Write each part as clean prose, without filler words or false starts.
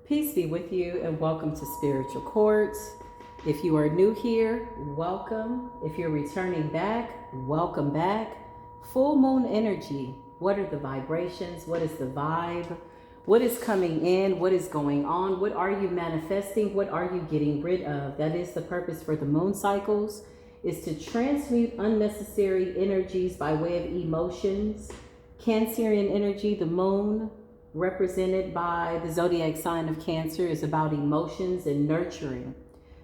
Peace be with you and welcome to Spiritual Courts. If you are new here, welcome. If you're returning back, welcome back. Full moon energy. What are the vibrations? What is the vibe? What is coming in? What is going on? What are you manifesting? What are you getting rid of? That is the purpose for the moon cycles, is to transmute unnecessary energies by way of emotions. Cancerian energy, the moon, represented by the zodiac sign of Cancer, is about emotions and nurturing.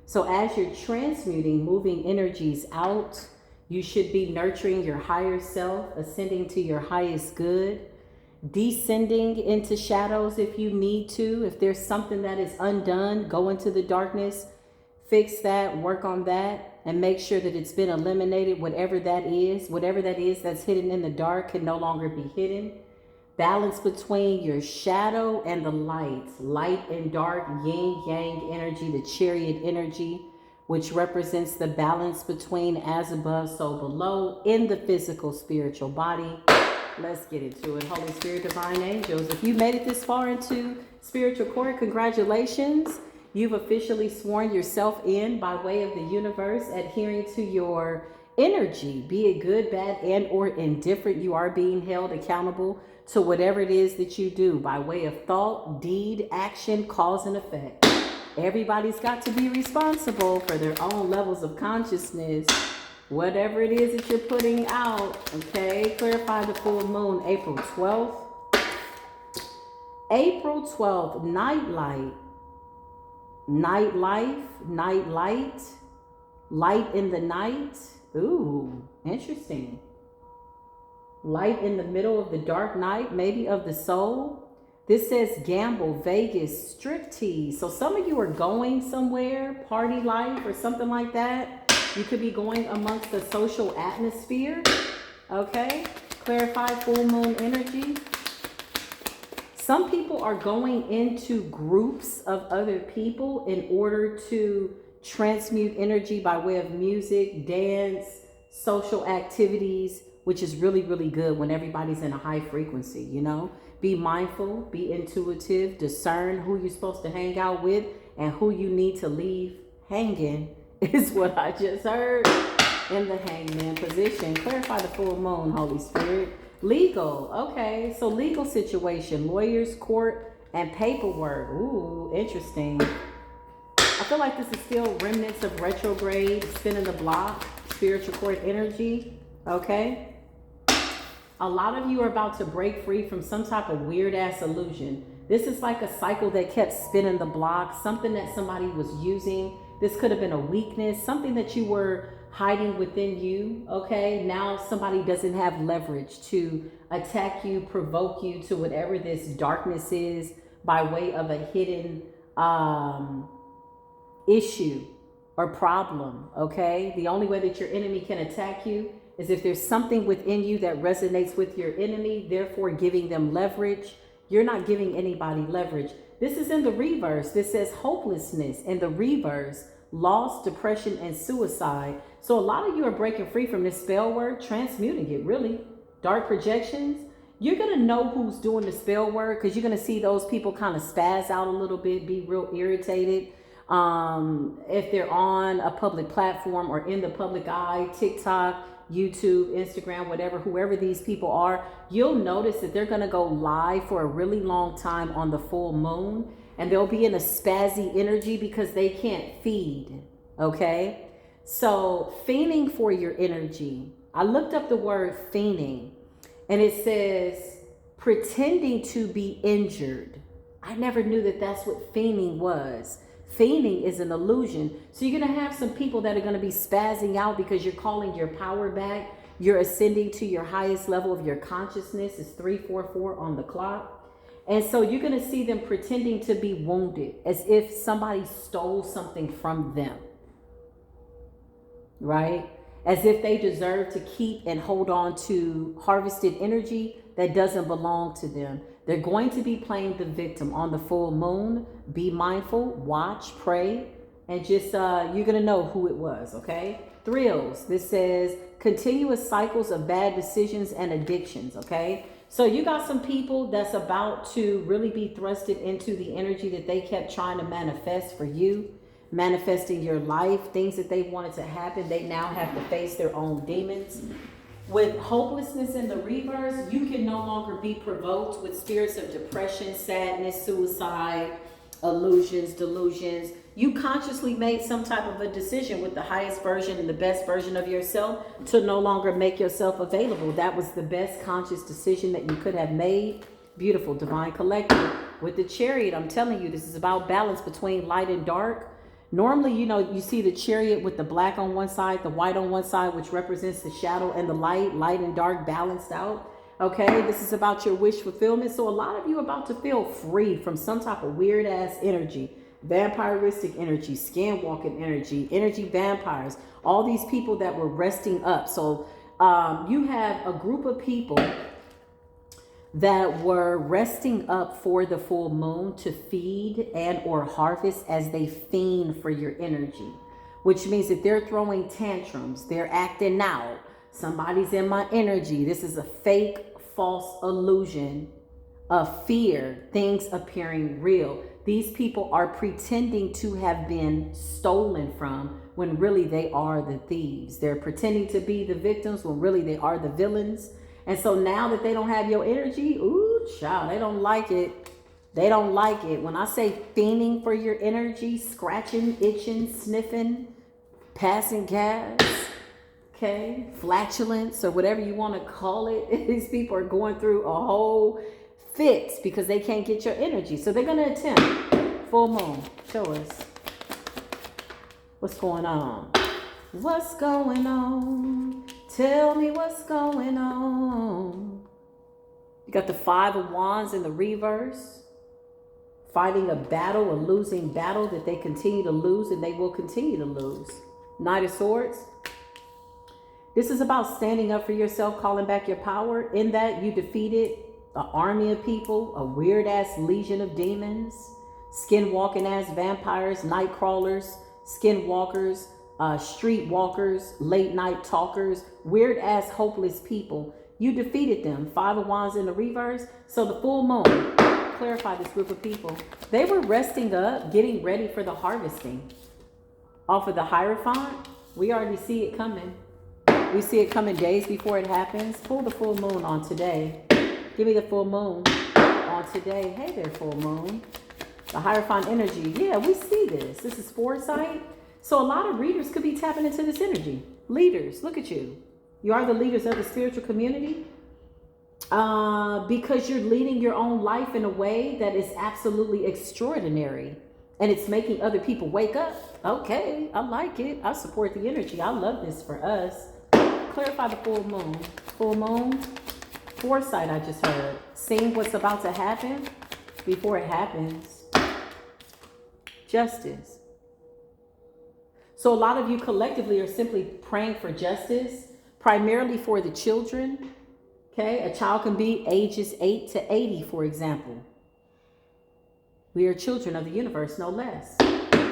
So as you're transmuting, moving energies out, you should be nurturing your higher self, ascending to your highest good, descending into shadows if you need to. If there's something that is undone, go into the darkness, fix that, work on that, and make sure that it's been eliminated. Whatever that is that's hidden in the dark can no longer be hidden. Balance between your shadow and the light and dark, yin yang energy, the chariot energy, which represents the balance between as above, so below in the physical spiritual body. Let's get into it. Holy Spirit, divine angels, if you made it this far into Spiritual Court, congratulations. You've officially sworn yourself in by way of the universe, adhering to your energy, be it good, bad, and or indifferent. You are being held accountable to whatever it is that you do by way of thought, deed, action, cause, and effect. Everybody's got to be responsible for their own levels of consciousness, whatever it is that you're putting out. Okay, clarify the full moon, April 12th. April 12th, nightlight, nightlife, nightlight, light in the night. Ooh, interesting. Light in the middle of the dark night, maybe of the soul. This says gamble, Vegas, striptease. So some of you are going somewhere, party life or something like that. You could be going amongst the social atmosphere. Okay, clarify full moon energy. Some people are going into groups of other people in order to transmute energy by way of music, dance, social activities, which is really, really good when everybody's in a high frequency, you know? Be mindful, be intuitive, discern who you're supposed to hang out with and who you need to leave hanging, is what I just heard in the hangman position. Clarify the full moon, Holy Spirit. Legal, okay, so legal situation, lawyers, court, and paperwork. Ooh, interesting. I feel like this is still remnants of retrograde, spinning the block, spiritual court energy, okay? A lot of you are about to break free from some type of weird ass illusion. This is like a cycle that kept spinning the block, something that somebody was using. This could have been a weakness, something that you were hiding within you, okay? Now somebody doesn't have leverage to attack you, provoke you to whatever this darkness is by way of a hidden issue or problem, okay? The only way that your enemy can attack you is if there's something within you that resonates with your enemy, therefore giving them leverage. You're not giving anybody leverage. This is in the reverse. This says hopelessness. In the reverse, loss, depression, and suicide. So a lot of you are breaking free from this spell word, transmuting it, really. Dark projections. You're going to know who's doing the spell word because you're going to see those people kind of spaz out a little bit, be real irritated. If they're on a public platform or in the public eye, TikTok, YouTube, Instagram, whatever, whoever these people are, you'll notice that they're going to go live for a really long time on the full moon, and they'll be in a spazzy energy because they can't feed. Okay, so fiending for your energy. I looked up the word fiending, and it says pretending to be injured. I never knew that that's what fiending was. Fiending is an illusion. So you're going to have some people that are going to be spazzing out because you're calling your power back. You're ascending to your highest level of your consciousness. It's 344 on the clock. And so you're going to see them pretending to be wounded as if somebody stole something from them. Right? As if they deserve to keep and hold on to harvested energy that doesn't belong to them. They're going to be playing the victim on the full moon. Be mindful, watch, pray, and just you're going to know who it was, okay? Thrills. This says continuous cycles of bad decisions and addictions, okay? So you got some people that's about to really be thrusted into the energy that they kept trying to manifest for you, manifesting your life, things that they wanted to happen. They now have to face their own demons. With hopelessness in the reverse, you can no longer be provoked with spirits of depression, sadness, suicide, illusions, delusions. You consciously made some type of a decision with the highest version and the best version of yourself to no longer make yourself available. That was the best conscious decision that you could have made. Beautiful, divine collective. With the Chariot, I'm telling you, this is about balance between light and dark. Normally, you know, you see the Chariot with the black on one side, the white on one side, which represents the shadow and the light and dark balanced out. Okay, this is about your wish fulfillment. So a lot of you are about to feel free from some type of weird ass energy, vampiristic energy, skin walking energy vampires, all these people that were resting up. So you have a group of people that were resting up for the full moon to feed and or harvest as they fiend for your energy, which means that they're throwing tantrums, they're acting out. Somebody's in my energy. This is a fake, false illusion of fear, things appearing real. These people are pretending to have been stolen from when really they are the thieves. They're pretending to be the victims when really they are the villains. And so now that they don't have your energy, ooh, child, they don't like it. They don't like it. When I say fiending for your energy, scratching, itching, sniffing, passing gas, okay, flatulence, or whatever you want to call it, these people are going through a whole fix because they can't get your energy. So they're going to attempt. Full moon, show us. What's going on? What's going on? Tell me what's going on. You got the Five of Wands in the reverse. Fighting a battle, a losing battle that they continue to lose and they will continue to lose. Knight of Swords. This is about standing up for yourself, calling back your power. In that you defeated an army of people, a weird ass legion of demons, skin walking ass vampires, night crawlers, skin walkers, street walkers, late night talkers, weird ass hopeless people. You defeated them. Five of Wands in the reverse. So the full moon, clarify this group of people. They were resting up, getting ready for the harvesting. Off of the Hierophant, we already see it coming. We see it coming days before it happens. Pull the full moon on today. Give me the full moon on today. Hey there, full moon. The Hierophant energy. Yeah, we see this. This is foresight. So a lot of readers could be tapping into this energy. Leaders, look at you. You are the leaders of the spiritual community because you're leading your own life in a way that is absolutely extraordinary. And it's making other people wake up. Okay, I like it. I support the energy. I love this for us. Clarify the full moon. Full moon, foresight I just heard. Seeing what's about to happen before it happens. Justice. So a lot of you collectively are simply praying for justice, primarily for the children. Okay, a child can be ages 8 to 80, for example. We are children of the universe, no less,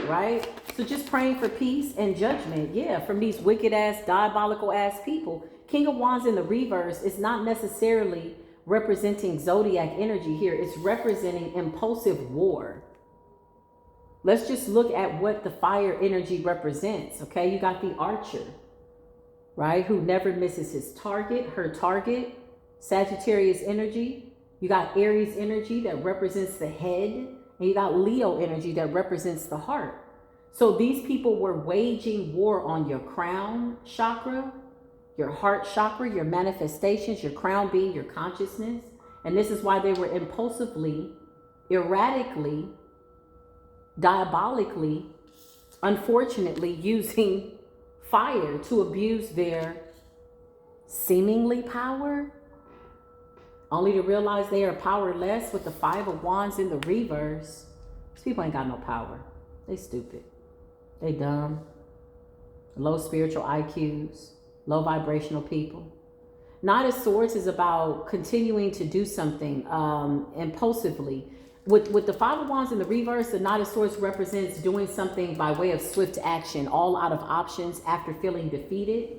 right? So just praying for peace and judgment, yeah, from these wicked ass, diabolical ass people. King of Wands in the reverse is not necessarily representing zodiac energy here. It's representing impulsive war. Let's just look at what the fire energy represents, okay? You got the archer, right? Who never misses his target, her target. Sagittarius energy. You got Aries energy that represents the head. And you got Leo energy that represents the heart. So these people were waging war on your crown chakra, your heart chakra, your manifestations, your crown being your consciousness. And this is why they were impulsively, erratically, diabolically, unfortunately, using fire to abuse their seemingly power, only to realize they are powerless with the Five of Wands in the reverse. These people ain't got no power. They stupid. They dumb. Low spiritual IQs. Low vibrational people. Knight of Swords is about continuing to do something impulsively. With the Five of Wands in the reverse, the Knight of Swords represents doing something by way of swift action, all out of options after feeling defeated.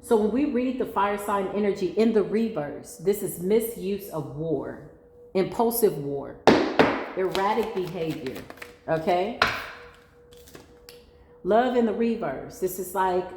So when we read the fire sign energy in the reverse, this is misuse of war, impulsive war, erratic behavior, okay? Love in the reverse, this is like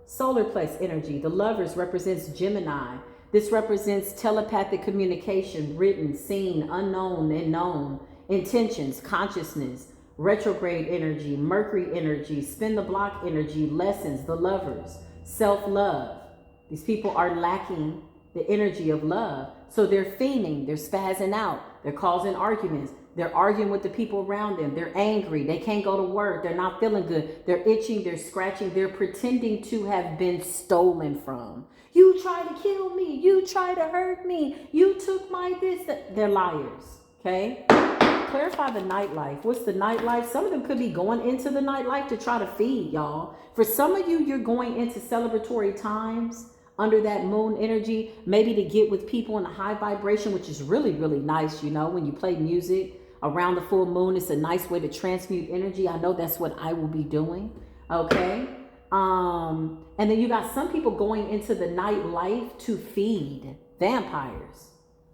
solar plex energy. The lovers represents Gemini. This represents telepathic communication, written, seen, unknown, and known, intentions, consciousness, retrograde energy, Mercury energy, spin the block energy, lessons, the lovers, self-love. These people are lacking the energy of love. So they're fiending, they're spazzing out, they're causing arguments, they're arguing with the people around them, they're angry, they can't go to work, they're not feeling good, they're itching, they're scratching, they're pretending to have been stolen from. You tried to kill me, you tried to hurt me, you took my this. They're liars, okay? Clarify the nightlife. What's the nightlife? Some of them could be going into the nightlife to try to feed, y'all. For some of you, you're going into celebratory times under that moon energy, maybe to get with people in a high vibration, which is really, really nice. You know, when you play music around the full moon, it's a nice way to transmute energy. I know that's what I will be doing. Okay. And then you got some people going into the nightlife to feed vampires.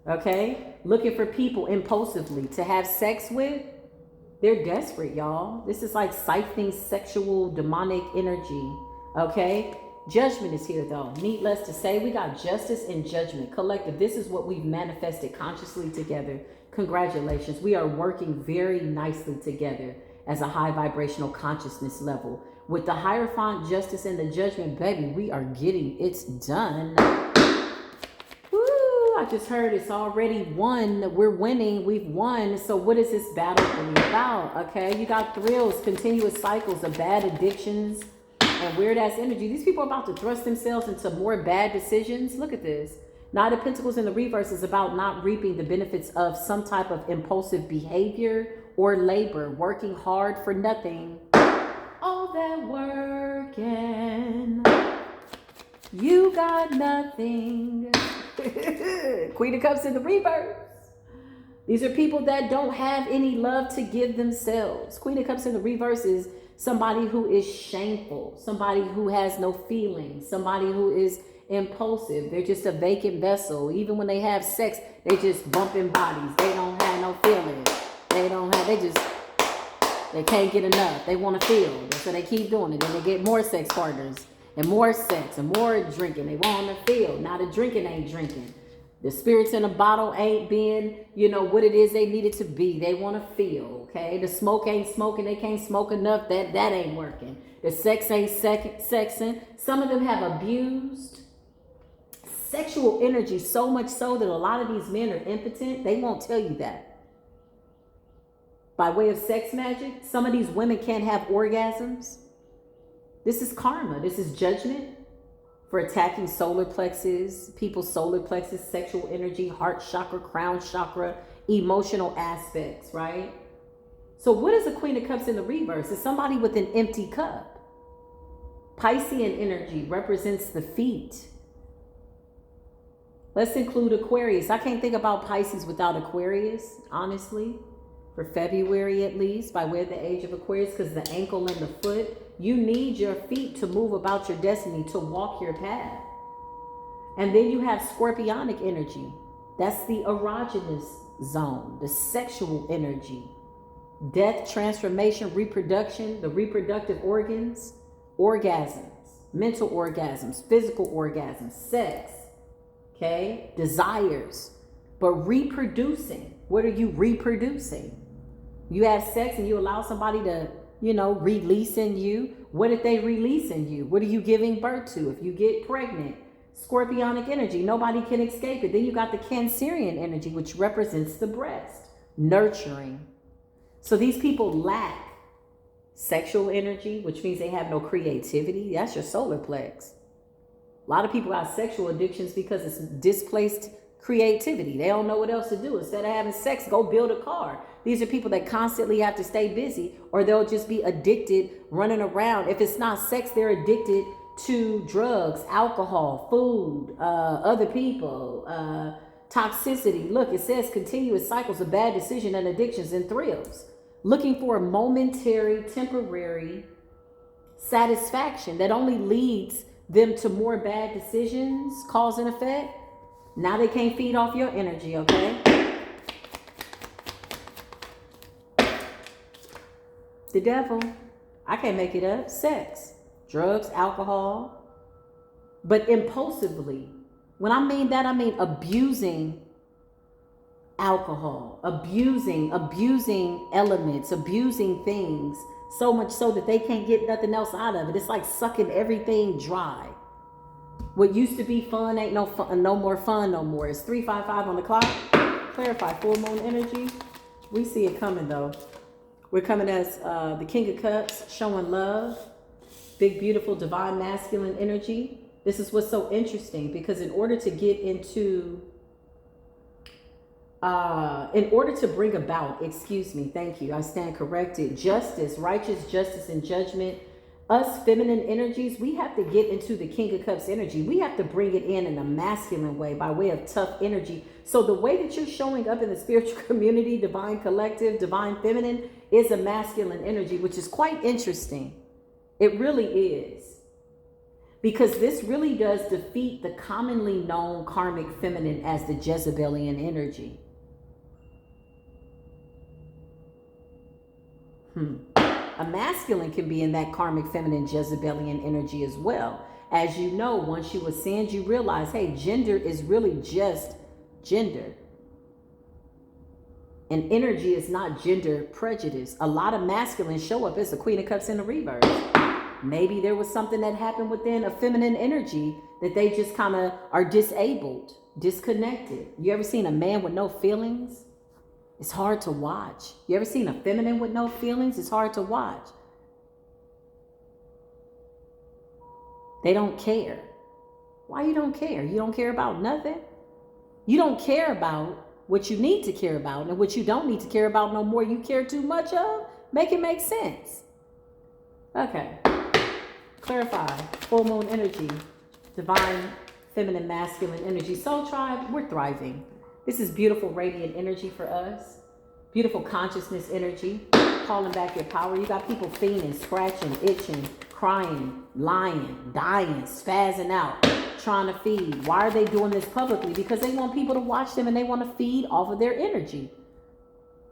Okay. Looking for people impulsively to have sex with. They're desperate, y'all. This is like siphoning sexual demonic energy. Okay. Judgment is here though. Needless to say, we got justice and judgment. Collective, this is what we've manifested consciously together. Congratulations. We are working very nicely together as a high vibrational consciousness level. With the Hierophant, justice, and the judgment, baby, we are getting it done. Woo! I just heard it's already won. We're winning. We've won. So what is this battle really about? Okay, you got thrills, continuous cycles of bad addictions, and weird ass energy. These people are about to thrust themselves into more bad decisions. Look at this. Knight of Pentacles in the reverse is about not reaping the benefits of some type of impulsive behavior or labor, working hard for nothing. All that working, you got nothing. Queen of Cups in the reverse. These are people that don't have any love to give themselves. Queen of Cups in the reverse is somebody who is shameful, somebody who has no feelings, somebody who is impulsive. They're just a vacant vessel. Even when they have sex, they just bumping bodies. They don't have no feelings. They can't get enough. They want to feel. So they keep doing it. And they get more sex partners and more sex and more drinking. They want to feel. Now the drinking ain't drinking. The spirits in a bottle ain't being, what it is they need it to be. They want to feel, okay? The smoke ain't smoking. They can't smoke enough. That ain't working. The sex ain't sexing. Some of them have abused sexual energy so much so that a lot of these men are impotent. They won't tell you that. By way of sex magic, some of these women can't have orgasms. This is karma. This is judgment for attacking solar plexus, people's solar plexus, sexual energy, heart chakra, crown chakra, emotional aspects, right? So what is a Queen of Cups in the reverse? It's somebody with an empty cup. Piscean energy represents the feet. Let's include Aquarius. I can't think about Pisces without Aquarius, honestly. For February at least, by way of the age of Aquarius, because the ankle and the foot, you need your feet to move about your destiny, to walk your path. And then you have Scorpionic energy. That's the erogenous zone, the sexual energy. Death, transformation, reproduction, the reproductive organs, orgasms, mental orgasms, physical orgasms, sex, okay, desires, but reproducing. What are you reproducing? You have sex and you allow somebody to, release in you. What if they release in you? What are you giving birth to? If you get pregnant, Scorpionic energy, nobody can escape it. Then you got the Cancerian energy, which represents the breast, nurturing. So these people lack sexual energy, which means they have no creativity. That's your solar plex. A lot of people have sexual addictions because it's displaced creativity. They don't know what else to do. Instead of having sex, go build a car. These are people that constantly have to stay busy, or they'll just be addicted, running around. If it's not sex, they're addicted to drugs, alcohol, food, other people, toxicity. Look, it says continuous cycles of bad decision and addictions and thrills. Looking for a momentary, temporary satisfaction that only leads them to more bad decisions, cause and effect. Now they can't feed off your energy, okay? The devil. I can't make it up. Sex, drugs, alcohol. But impulsively. When I mean that, I mean abusing alcohol, abusing elements, abusing things, so much so that they can't get nothing else out of it. It's like sucking everything dry. What used to be fun ain't no fun, no more fun no more. It's 3:55 on the clock. Clarify full moon energy. We see it coming though. We're coming as the King of Cups, showing love, big, beautiful, divine masculine energy. This is what's so interesting, because in order to get into in order to bring about, excuse me, thank you, I stand corrected, justice, righteous justice and judgment, us feminine energies, we have to get into the King of Cups energy. We have to bring it in a masculine way, by way of tough energy. So the way that you're showing up in the spiritual community, divine collective, divine feminine, is a masculine energy, which is quite interesting. It really is. Because this really does defeat the commonly known karmic feminine as the Jezebelian energy. A masculine can be in that karmic feminine Jezebelian energy as well. As you know, once you ascend, you realize, hey, gender is really just gender. And energy is not gender prejudice. A lot of masculines show up as the Queen of Cups in the reverse. Maybe there was something that happened within a feminine energy that they just kind of are disabled, disconnected. You ever seen a man with no feelings? It's hard to watch. You ever seen a feminine with no feelings? It's hard to watch. They don't care. Why you don't care? You don't care about nothing? You don't care about what you need to care about, and what you don't need to care about no more you care too much of. Make it make sense. Okay. Clarify. Full moon energy. Divine feminine masculine energy. Soul tribe, we're thriving. This is beautiful radiant energy for us. Beautiful consciousness energy. Calling back your power. You got people fiending, scratching, itching, crying, lying, dying, spazzing out, trying to feed. Why are they doing this publicly? Because they want people to watch them, and they want to feed off of their energy.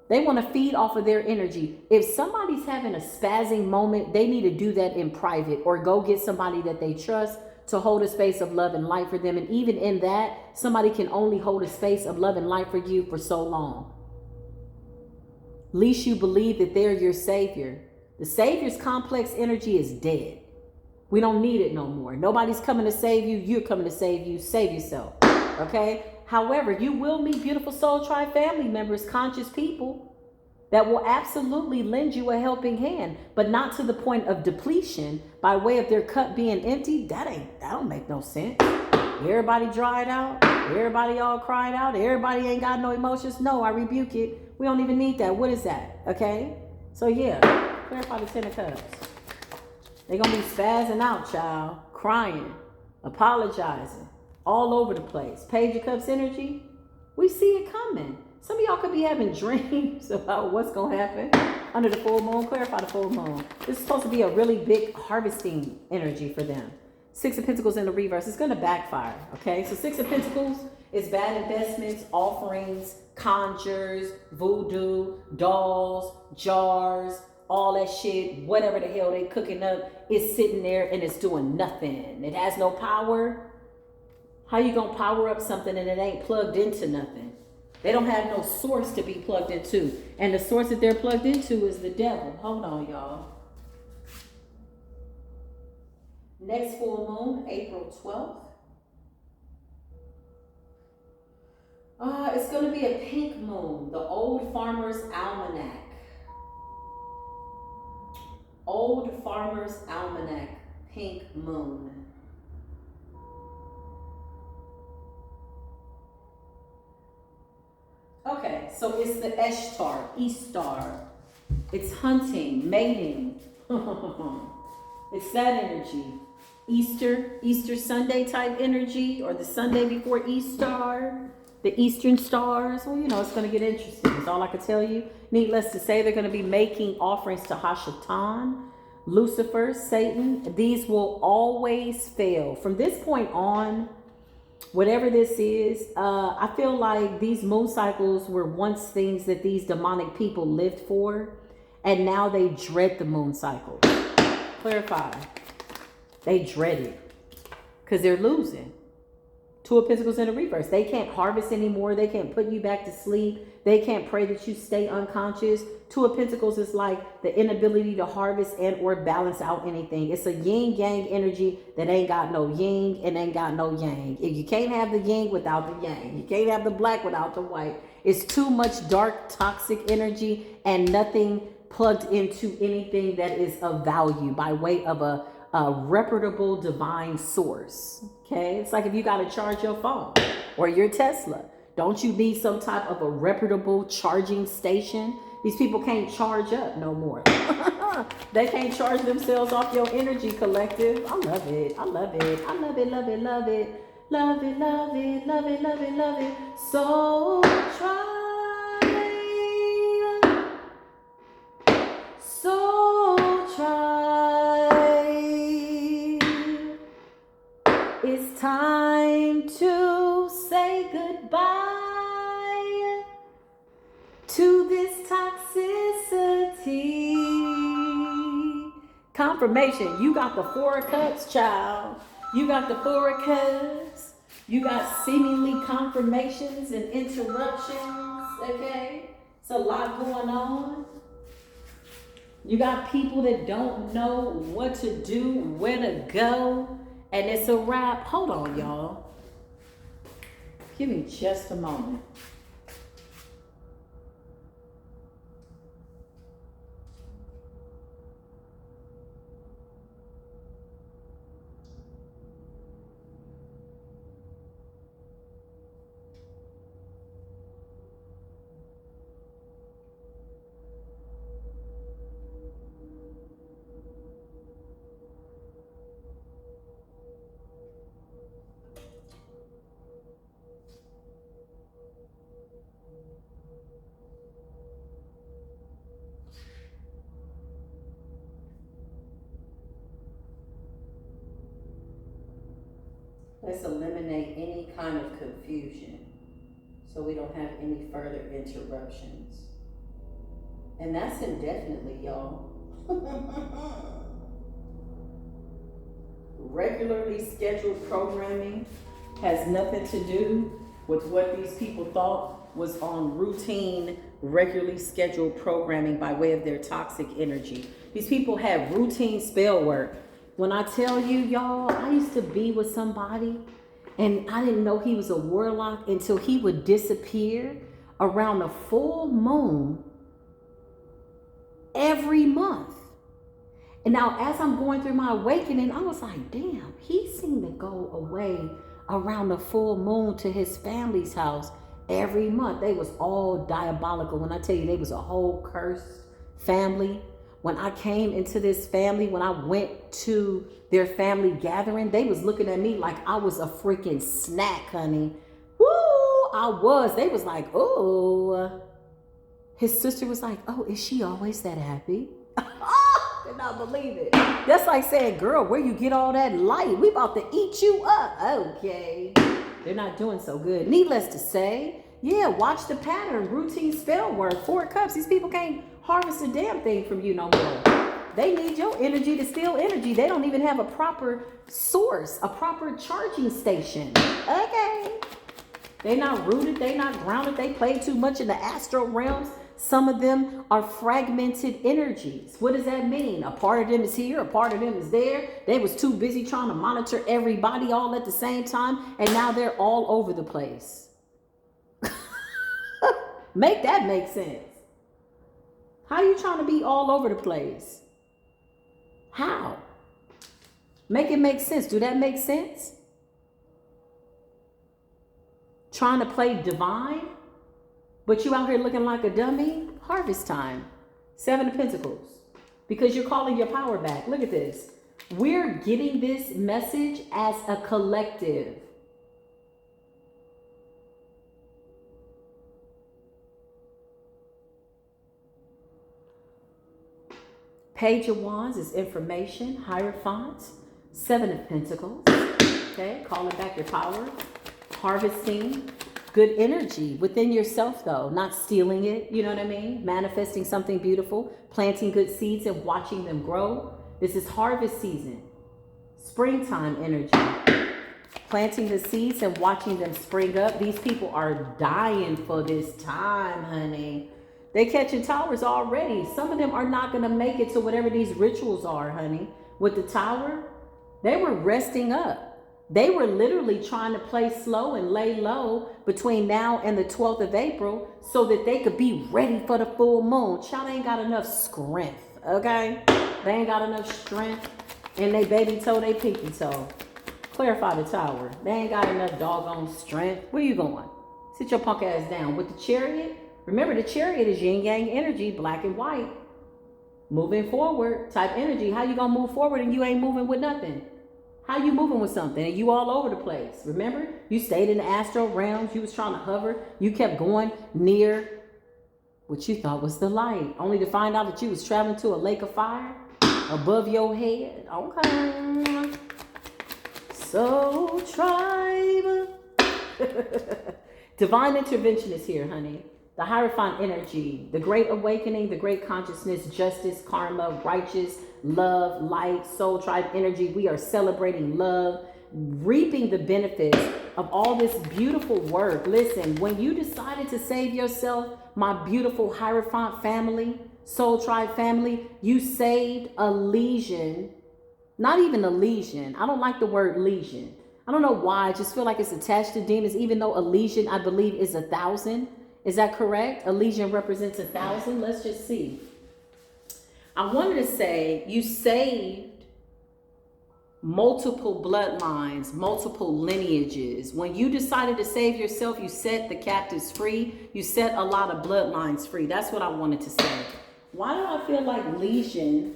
They want to feed off of their energy. If somebody's having a spazzing moment, they need to do that in private, or go get somebody that they trust to hold a space of love and light for them. And even in that, somebody can only hold a space of love and light for you for so long. Least you believe that they're your savior. The savior's complex energy is dead. We don't need it no more. Nobody's coming to save you. You're coming to save you. Save yourself. Okay? However, you will meet beautiful Soul Tribe family members, conscious people that will absolutely lend you a helping hand, but not to the point of depletion by way of their cup being empty. That don't make no sense. Everybody dried out. Everybody all cried out. Everybody ain't got no emotions. No, I rebuke it. We don't even need that. What is that? Okay? So yeah, clarify the 10 of Cups. They're going to be spazzing out, child. Crying. Apologizing. All over the place. Page of Cups energy. We see it coming. Some of y'all could be having dreams about what's going to happen under the full moon. Clarify the full moon. This is supposed to be a really big harvesting energy for them. 6 of Pentacles in the reverse. It's going to backfire. Okay. So 6 of Pentacles is bad investments, offerings, conjures, voodoo, dolls, jars, all that shit, whatever the hell they cooking up, is sitting there and it's doing nothing. It has no power. How you going to power up something and it ain't plugged into nothing? They don't have no source to be plugged into. And the source that they're plugged into is the devil. Hold on, y'all. Next full moon, April 12th. It's going to be a pink moon. The Old Farmer's Almanac. Old Farmer's Almanac. Pink moon. Okay, so it's the Ishtar. It's hunting, mating. It's that energy. Easter Sunday type energy, or the Sunday before Easter, the Eastern stars. Well, you know, it's going to get interesting. That's all I can tell you. Needless to say, they're going to be making offerings to Hashatan, Lucifer, Satan, these will always fail. From this point on, whatever this is, I feel like these moon cycles were once things that these demonic people lived for, and now they dread the moon cycle. Clarify. They dread it because they're losing. Two of Pentacles in the reverse. They can't harvest anymore. They can't put you back to sleep. They can't pray that you stay unconscious. Two of Pentacles is like the inability to harvest and or balance out anything. It's a yin yang energy that ain't got no yin and ain't got no yang. If you can't have the yin without the yang, you can't have the black without the white. It's too much dark, toxic energy and nothing plugged into anything that is of value by way of a reputable divine source. Okay, it's like if you got to charge your phone or your Tesla, don't you need some type of a reputable charging station? These people can't charge up no more. They can't charge themselves off your energy, collective. I love it. I love it. I love it. Love it. Love it. Love it. Love it. Love it. Love it. Love it. So try. So try. It's time to say goodbye to this toxicity. Confirmation. You got the Four of Cups, child. You got the Four of Cups. You got seemingly confirmations and interruptions. Okay? It's a lot going on. You got people that don't know what to do, where to go. And it's a wrap. Hold on, y'all. Give me just a moment. Let's eliminate any kind of confusion so we don't have any further interruptions. And that's indefinitely, y'all. Regularly scheduled programming has nothing to do with what these people thought was on routine, regularly scheduled programming by way of their toxic energy. These people have routine spell work. When I tell you, y'all, I used to be with somebody and I didn't know he was a warlock until he would disappear around a full moon every month. And now as I'm going through my awakening, I was like, damn, he seemed to go away around the full moon to his family's house every month. They was all diabolical. When I tell you, they was a whole cursed family. When I came into this family, when I went to their family gathering, they was looking at me like I was a freaking snack, honey. Woo, I was. They was like, oh. His sister was like, oh, is she always that happy? Did not believe it. That's like saying, girl, where you get all that light? We about to eat you up. Okay. They're not doing so good. Needless to say, yeah, watch the pattern. Routine spell work. Four Cups. These people can't harvest a damn thing from you no more. They need your energy to steal energy. They don't even have a proper source, a proper charging station. Okay. They're not rooted. They're not grounded. They play too much in the astral realms. Some of them are fragmented energies. What does that mean? A part of them is here, a part of them is there. They was too busy trying to monitor everybody all at the same time, and now they're all over the place. Make that make sense. How are you trying to be all over the place? How? Make it make sense. Do that make sense? Trying to play divine, but you out here looking like a dummy? Harvest time. 7 of Pentacles. Because you're calling your power back. Look at this. We're getting this message as a collective. Page of Wands is information, Hierophant, Seven of Pentacles. Okay, calling back your power. Harvesting good energy within yourself, though, not stealing it. You know what I mean? Manifesting something beautiful, planting good seeds and watching them grow. This is harvest season, springtime energy. Planting the seeds and watching them spring up. These people are dying for this time, honey. They catching towers already. Some of them are not going to make it to whatever these rituals are, honey. With the tower, they were resting up. They were literally trying to play slow and lay low between now and the 12th of April so that they could be ready for the full moon. Child ain't got enough strength, okay? They ain't got enough strength in they baby toe, they pinky toe. Clarify the tower. They ain't got enough doggone strength. Where you going? Sit your punk ass down. With the chariot, remember the chariot is yin yang energy, black and white. Moving forward type energy. How you gonna move forward and you ain't moving with nothing? How you moving with something and you all over the place? Remember, you stayed in the astral realms. You was trying to hover. You kept going near what you thought was the light, only to find out that you was traveling to a lake of fire above your head. Okay. Soultribe. Divine intervention is here, honey. The Hierophant energy, the great awakening, the great consciousness, justice, karma, righteous, love, light, Soultribe energy. We are celebrating love, reaping the benefits of all this beautiful work. Listen, when you decided to save yourself, my beautiful Hierophant family, Soultribe family, you saved a legion. Not even a legion. I don't like the word legion. I don't know why. I just feel like it's attached to demons, even though a legion, I believe, is 1,000. Is that correct? A legion represents 1,000. Let's just see. I wanted to say you saved multiple bloodlines, multiple lineages. When you decided to save yourself, you set the captives free. You set a lot of bloodlines free. That's what I wanted to say. Why do I feel like legion?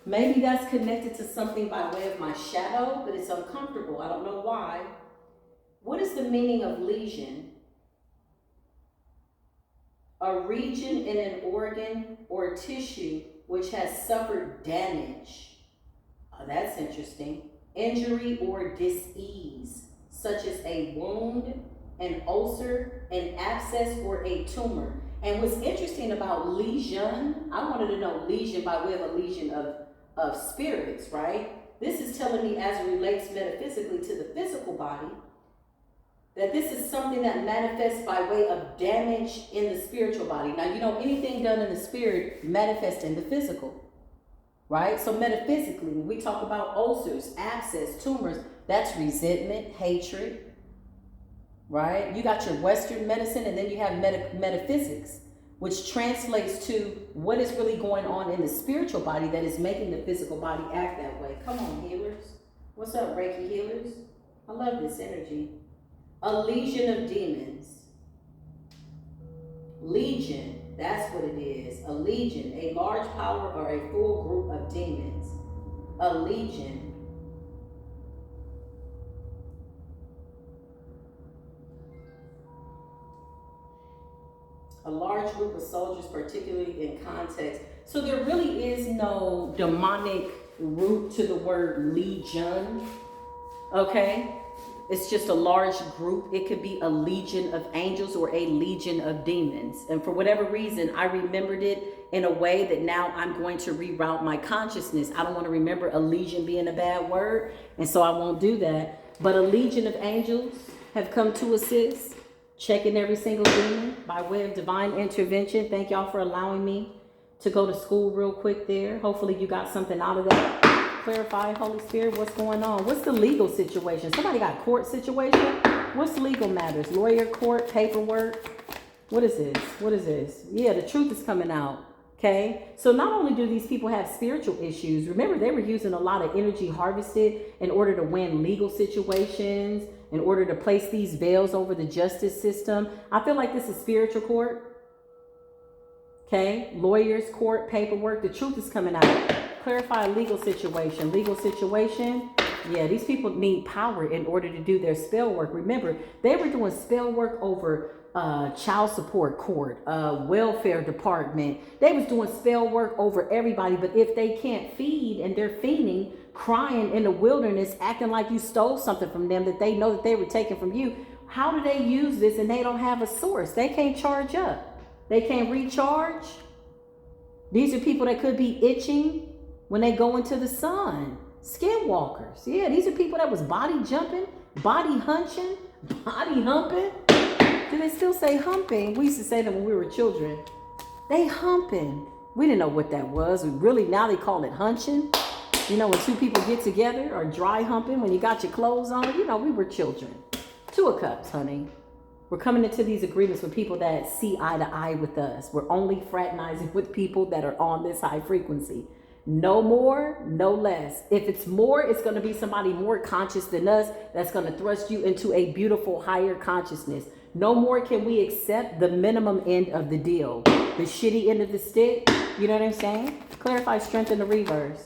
Maybe that's connected to something by way of my shadow, but it's uncomfortable. I don't know why. What is the meaning of lesion? A region in an organ or tissue which has suffered damage. That's interesting. Injury or dis-ease, such as a wound, an ulcer, an abscess, or a tumor. And what's interesting about lesion, I wanted to know lesion by way of a legion of spirits, right? This is telling me, as it relates metaphysically to the physical body, that this is something that manifests by way of damage in the spiritual body. Now, you know, anything done in the spirit manifests in the physical, right? So metaphysically, when we talk about ulcers, abscess, tumors, that's resentment, hatred, right? You got your Western medicine, and then you have metaphysics, which translates to what is really going on in the spiritual body that is making the physical body act that way. Come on, healers. What's up, Reiki healers? I love this energy. A legion of demons. Legion, that's what it is. A legion, a large power or a full group of demons. A legion. A large group of soldiers, particularly in context. So there really is no demonic root to the word legion, okay? It's just a large group. It could be a legion of angels or a legion of demons. And for whatever reason, I remembered it in a way that now I'm going to reroute my consciousness. I don't want to remember a legion being a bad word, and so I won't do that. But a legion of angels have come to assist, checking every single demon by way of divine intervention. Thank y'all for allowing me to go to school real quick there. Hopefully you got something out of that. Clarify, Holy Spirit, what's going on? What's the legal situation? Somebody got court situation? What's legal matters? Lawyer, court, paperwork? What is this? What is this? Yeah, the truth is coming out. Okay, so not only do these people have spiritual issues, remember they were using a lot of energy harvested in order to win legal situations, in order to place these veils over the justice system. I feel like this is spiritual court. Okay, lawyers, court, paperwork, the truth is coming out. Clarify legal situation. Legal situation. Yeah, these people need power in order to do their spell work. Remember, they were doing spell work over child support court, welfare department. They was doing spell work over everybody. But if they can't feed and they're feeding, crying in the wilderness, acting like you stole something from them that they know that they were taking from you, how do they use this and they don't have a source? They can't charge up. They can't recharge. These are people that could be itching when they go into the sun. Skinwalkers. Yeah, these are people that was body jumping, body hunching, body humping. Do they still say humping? We used to say that when we were children. They humping. We didn't know what that was. Now they call it hunching. You know, when two people get together, or dry humping when you got your clothes on. You know, we were children. 2 of Cups, honey. We're coming into these agreements with people that see eye to eye with us. We're only fraternizing with people that are on this high frequency. No more, no less. If it's more, it's going to be somebody more conscious than us that's going to thrust you into a beautiful higher consciousness. No more can we accept the minimum end of the deal. The shitty end of the stick. You know what I'm saying? Clarify, strength in the reverse.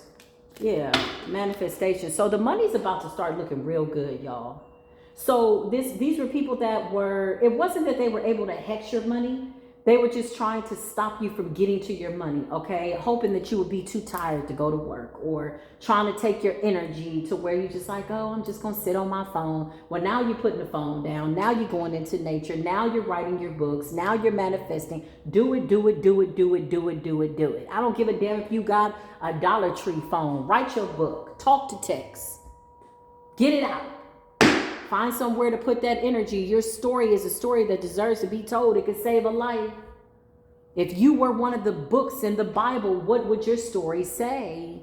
Yeah, manifestation. So the money's about to start looking real good, y'all. So these were people that it wasn't that they were able to hex your money. They were just trying to stop you from getting to your money, okay? Hoping that you would be too tired to go to work, or trying to take your energy to where you're just like, oh, I'm just going to sit on my phone. Well, now you're putting the phone down. Now you're going into nature. Now you're writing your books. Now you're manifesting. Do it, do it, do it, do it, do it, do it, do it. I don't give a damn if you got a Dollar Tree phone. Write your book. Talk to text. Get it out. Find somewhere to put that energy. Your story is a story that deserves to be told. It could save a life. If you were one of the books in the Bible, what would your story say?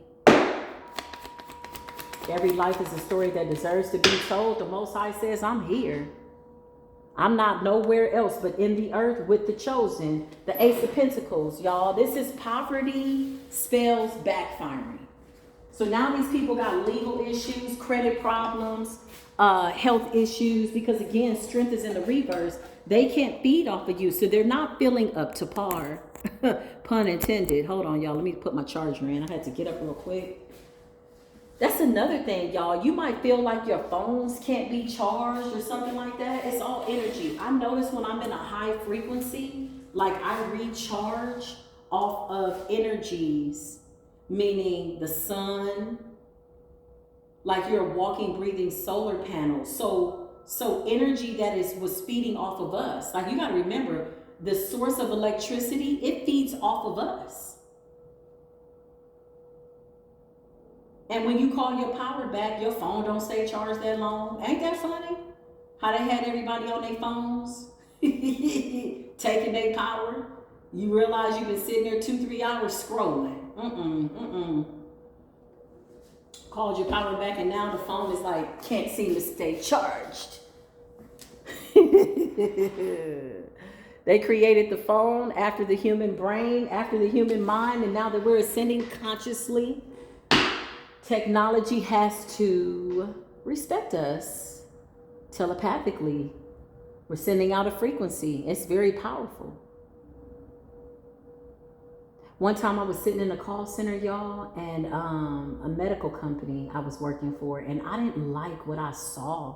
Every life is a story that deserves to be told. The Most High says, I'm here. I'm not nowhere else but in the earth with the chosen. The Ace of Pentacles, y'all. This is poverty spells backfiring. So now these people got legal issues, credit problems, health issues, because again, strength is in the reverse. They can't feed off of you, so they're not filling up to par. Pun intended. Hold on, y'all. Let me put my charger in. I had to get up real quick. That's another thing, y'all. You might feel like your phones can't be charged or something like that. It's all energy. I notice when I'm in a high frequency, like I recharge off of energies, meaning the sun, like you're a walking, breathing solar panel. So energy that was feeding off of us. Like you got to remember, the source of electricity, it feeds off of us. And when you call your power back, your phone don't stay charged that long. Ain't that funny? How they had everybody on their phones taking their power. You realize you've been sitting there 2-3 hours scrolling. Called your power back and now the phone is like, can't seem to stay charged. They created the phone after the human brain, after the human mind, and now that we're ascending consciously, technology has to respect us telepathically. We're sending out a frequency. It's very powerful. One time I was sitting in a call center, y'all, and a medical company I was working for, and I didn't like what I saw.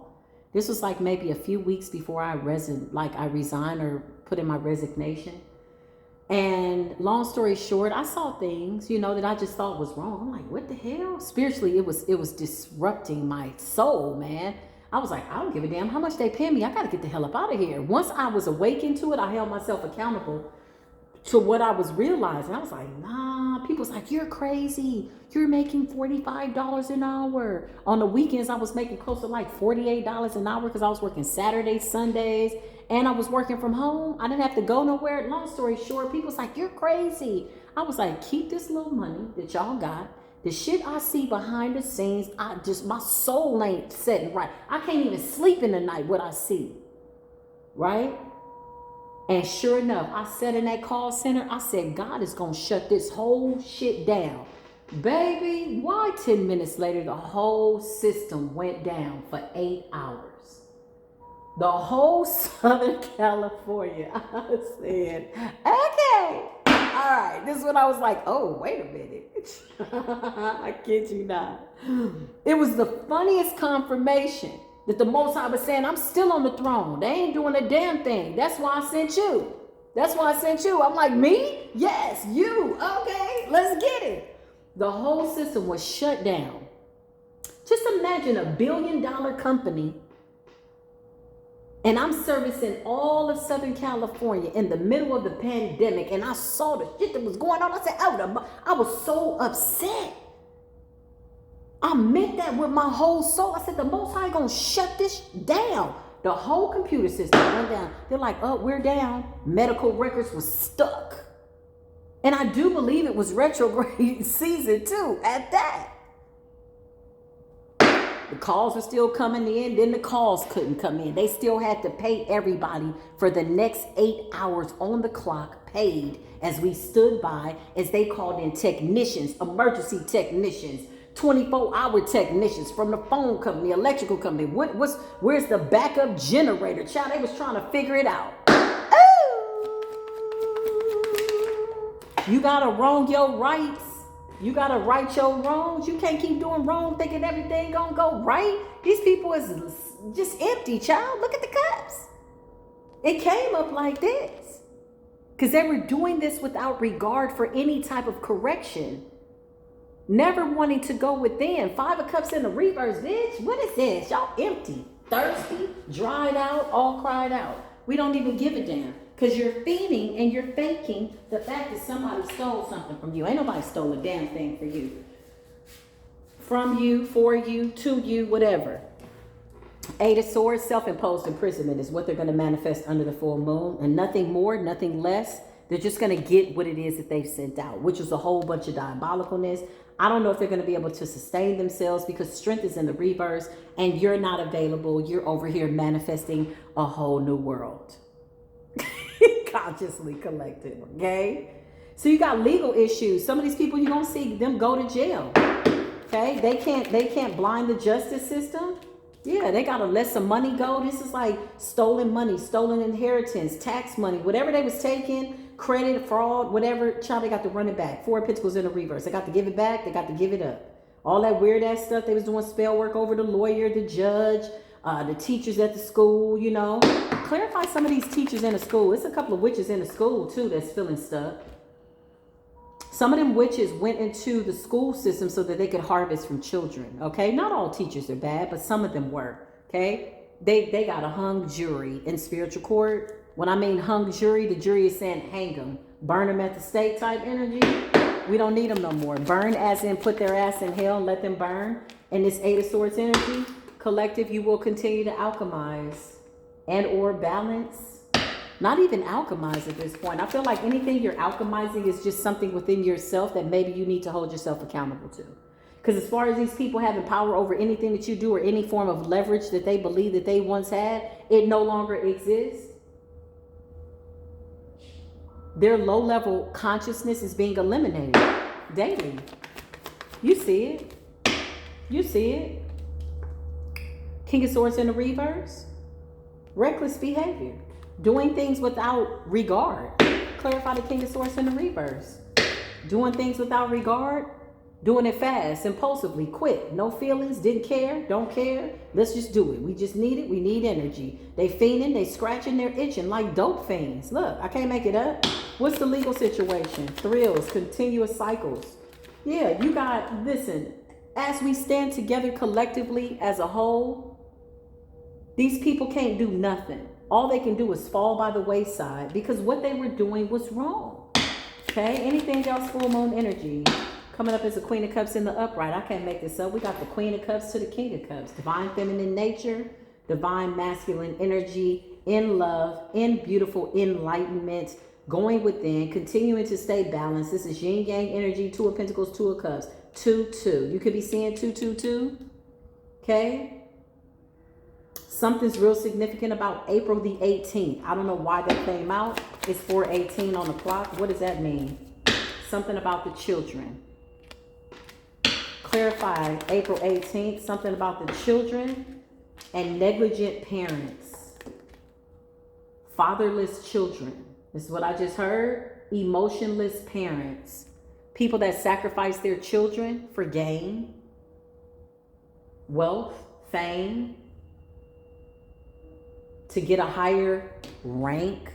This was like maybe a few weeks before I resigned or put in my resignation. And long story short, I saw things, that I just thought was wrong. I'm like, what the hell? Spiritually, it was disrupting my soul, man. I was like, I don't give a damn how much they pay me. I got to get the hell up out of here. Once I was awakened to it, I held myself accountable to what I was realizing. I was like, nah. People's like, you're crazy. You're making $45 an hour. On the weekends, I was making close to like $48 an hour because I was working Saturdays, Sundays, and I was working from home. I didn't have to go nowhere. Long story short, people's like, you're crazy. I was like, keep this little money that y'all got. The shit I see behind the scenes, my soul ain't sitting right. I can't even sleep in the night what I see. Right? And sure enough, I said in that call center, I said, God is going to shut this whole shit down. Baby, why 10 minutes later, the whole system went down for 8 hours. The whole Southern California. I said, okay. All right. This is when I was like, oh, wait a minute. I kid you not. It was the funniest confirmation. That the Most High was saying, I'm still on the throne. They ain't doing a damn thing. That's why I sent you. That's why I sent you. I'm like, me? Yes, you. Okay, let's get it. The whole system was shut down. Just imagine a $1 billion company, and I'm servicing all of Southern California in the middle of the pandemic, and I saw the shit that was going on. I said, I was so upset. I meant that with my whole soul. I said, the Most High gonna shut this down. The whole computer system went down. They're like, oh, we're down. Medical records was stuck. And I do believe it was retrograde season too, at that. The calls were still coming in, then the calls couldn't come in. They still had to pay everybody for the next 8 hours on the clock, paid as we stood by, as they called in technicians, emergency technicians, 24-hour technicians from the phone company, electrical company. Where's the backup generator? Child, they was trying to figure it out. You gotta wrong your rights. You gotta right your wrongs. You can't keep doing wrong thinking everything gonna go right. These people is just empty, child. Look at the cups. It came up like this because they were doing this without regard for any type of correction. Never wanting to go within. 5 of Cups in the reverse, bitch. What is this? Y'all empty, thirsty, dried out, all cried out. We don't even give a damn. Because you're feeding and you're faking the fact that somebody stole something from you. Ain't nobody stole a damn thing for you. From you, for you, to you, whatever. 8 of Swords, self-imposed imprisonment is what they're going to manifest under the full moon. And nothing more, nothing less. They're just going to get what it is that they've sent out, which is a whole bunch of diabolicalness. I don't know if they're going to be able to sustain themselves because strength is in the reverse and you're not available. You're over here manifesting a whole new world. Consciously collected, okay? So you got legal issues. Some of these people, you're gonna see them go to jail. Okay, they can't blind the justice system. Yeah, they gotta let some money go. This is like stolen money, stolen inheritance, tax money, whatever they was taking, credit, fraud, whatever. Child, they got to run it back. 4 of Pentacles in the reverse. They got to give it back. They got to give it up. All that weird ass stuff they was doing, spell work over the lawyer, the judge, the teachers at the school, you know. Clarify some of these teachers in the school. It's a couple of witches in the school too that's feeling stuck. Some of them witches went into the school system so that they could harvest from children. Okay, not all teachers are bad, but some of them were. Okay, they got a hung jury in spiritual court. When I mean hung jury, the jury is saying hang them, burn them at the stake type energy. We don't need them no more. Burn as in put their ass in hell and let them burn. And this 8 of Swords energy, collective, you will continue to alchemize and or balance. Not even alchemize at this point. I feel like anything you're alchemizing is just something within yourself that maybe you need to hold yourself accountable to. Because as far as these people having power over anything that you do or any form of leverage that they believe that they once had, it no longer exists. Their low-level consciousness is being eliminated daily. You see it. You see it. King of Swords in the reverse. Reckless behavior. Doing things without regard. Clarify the King of Swords in the reverse. Doing things without regard. Doing it fast, impulsively, quick. No feelings, didn't care, don't care. Let's just do it. We just need it. We need energy. They fiending, they scratching, they're itching like dope fiends. Look, I can't make it up. What's the legal situation? Thrills, continuous cycles. Yeah, you got, listen, as we stand together collectively as a whole, these people can't do nothing. All they can do is fall by the wayside because what they were doing was wrong. Okay, anything else full moon energy? Coming up as the Queen of Cups in the upright. I can't make this up. We got the Queen of Cups to the King of Cups. Divine feminine nature, divine masculine energy, in love, in beautiful enlightenment, going within, continuing to stay balanced. This is yin yang energy, 2 of Pentacles, 2 of Cups, 2-2. You could be seeing 2-2-2. Okay. Something's real significant about April the 18th. I don't know why that came out. It's 4:18 on the clock. What does that mean? Something about the children. Clarify April 18th, something about the children and negligent parents. Fatherless children. This is what I just heard. Emotionless parents. People that sacrifice their children for gain, wealth, fame, to get a higher rank,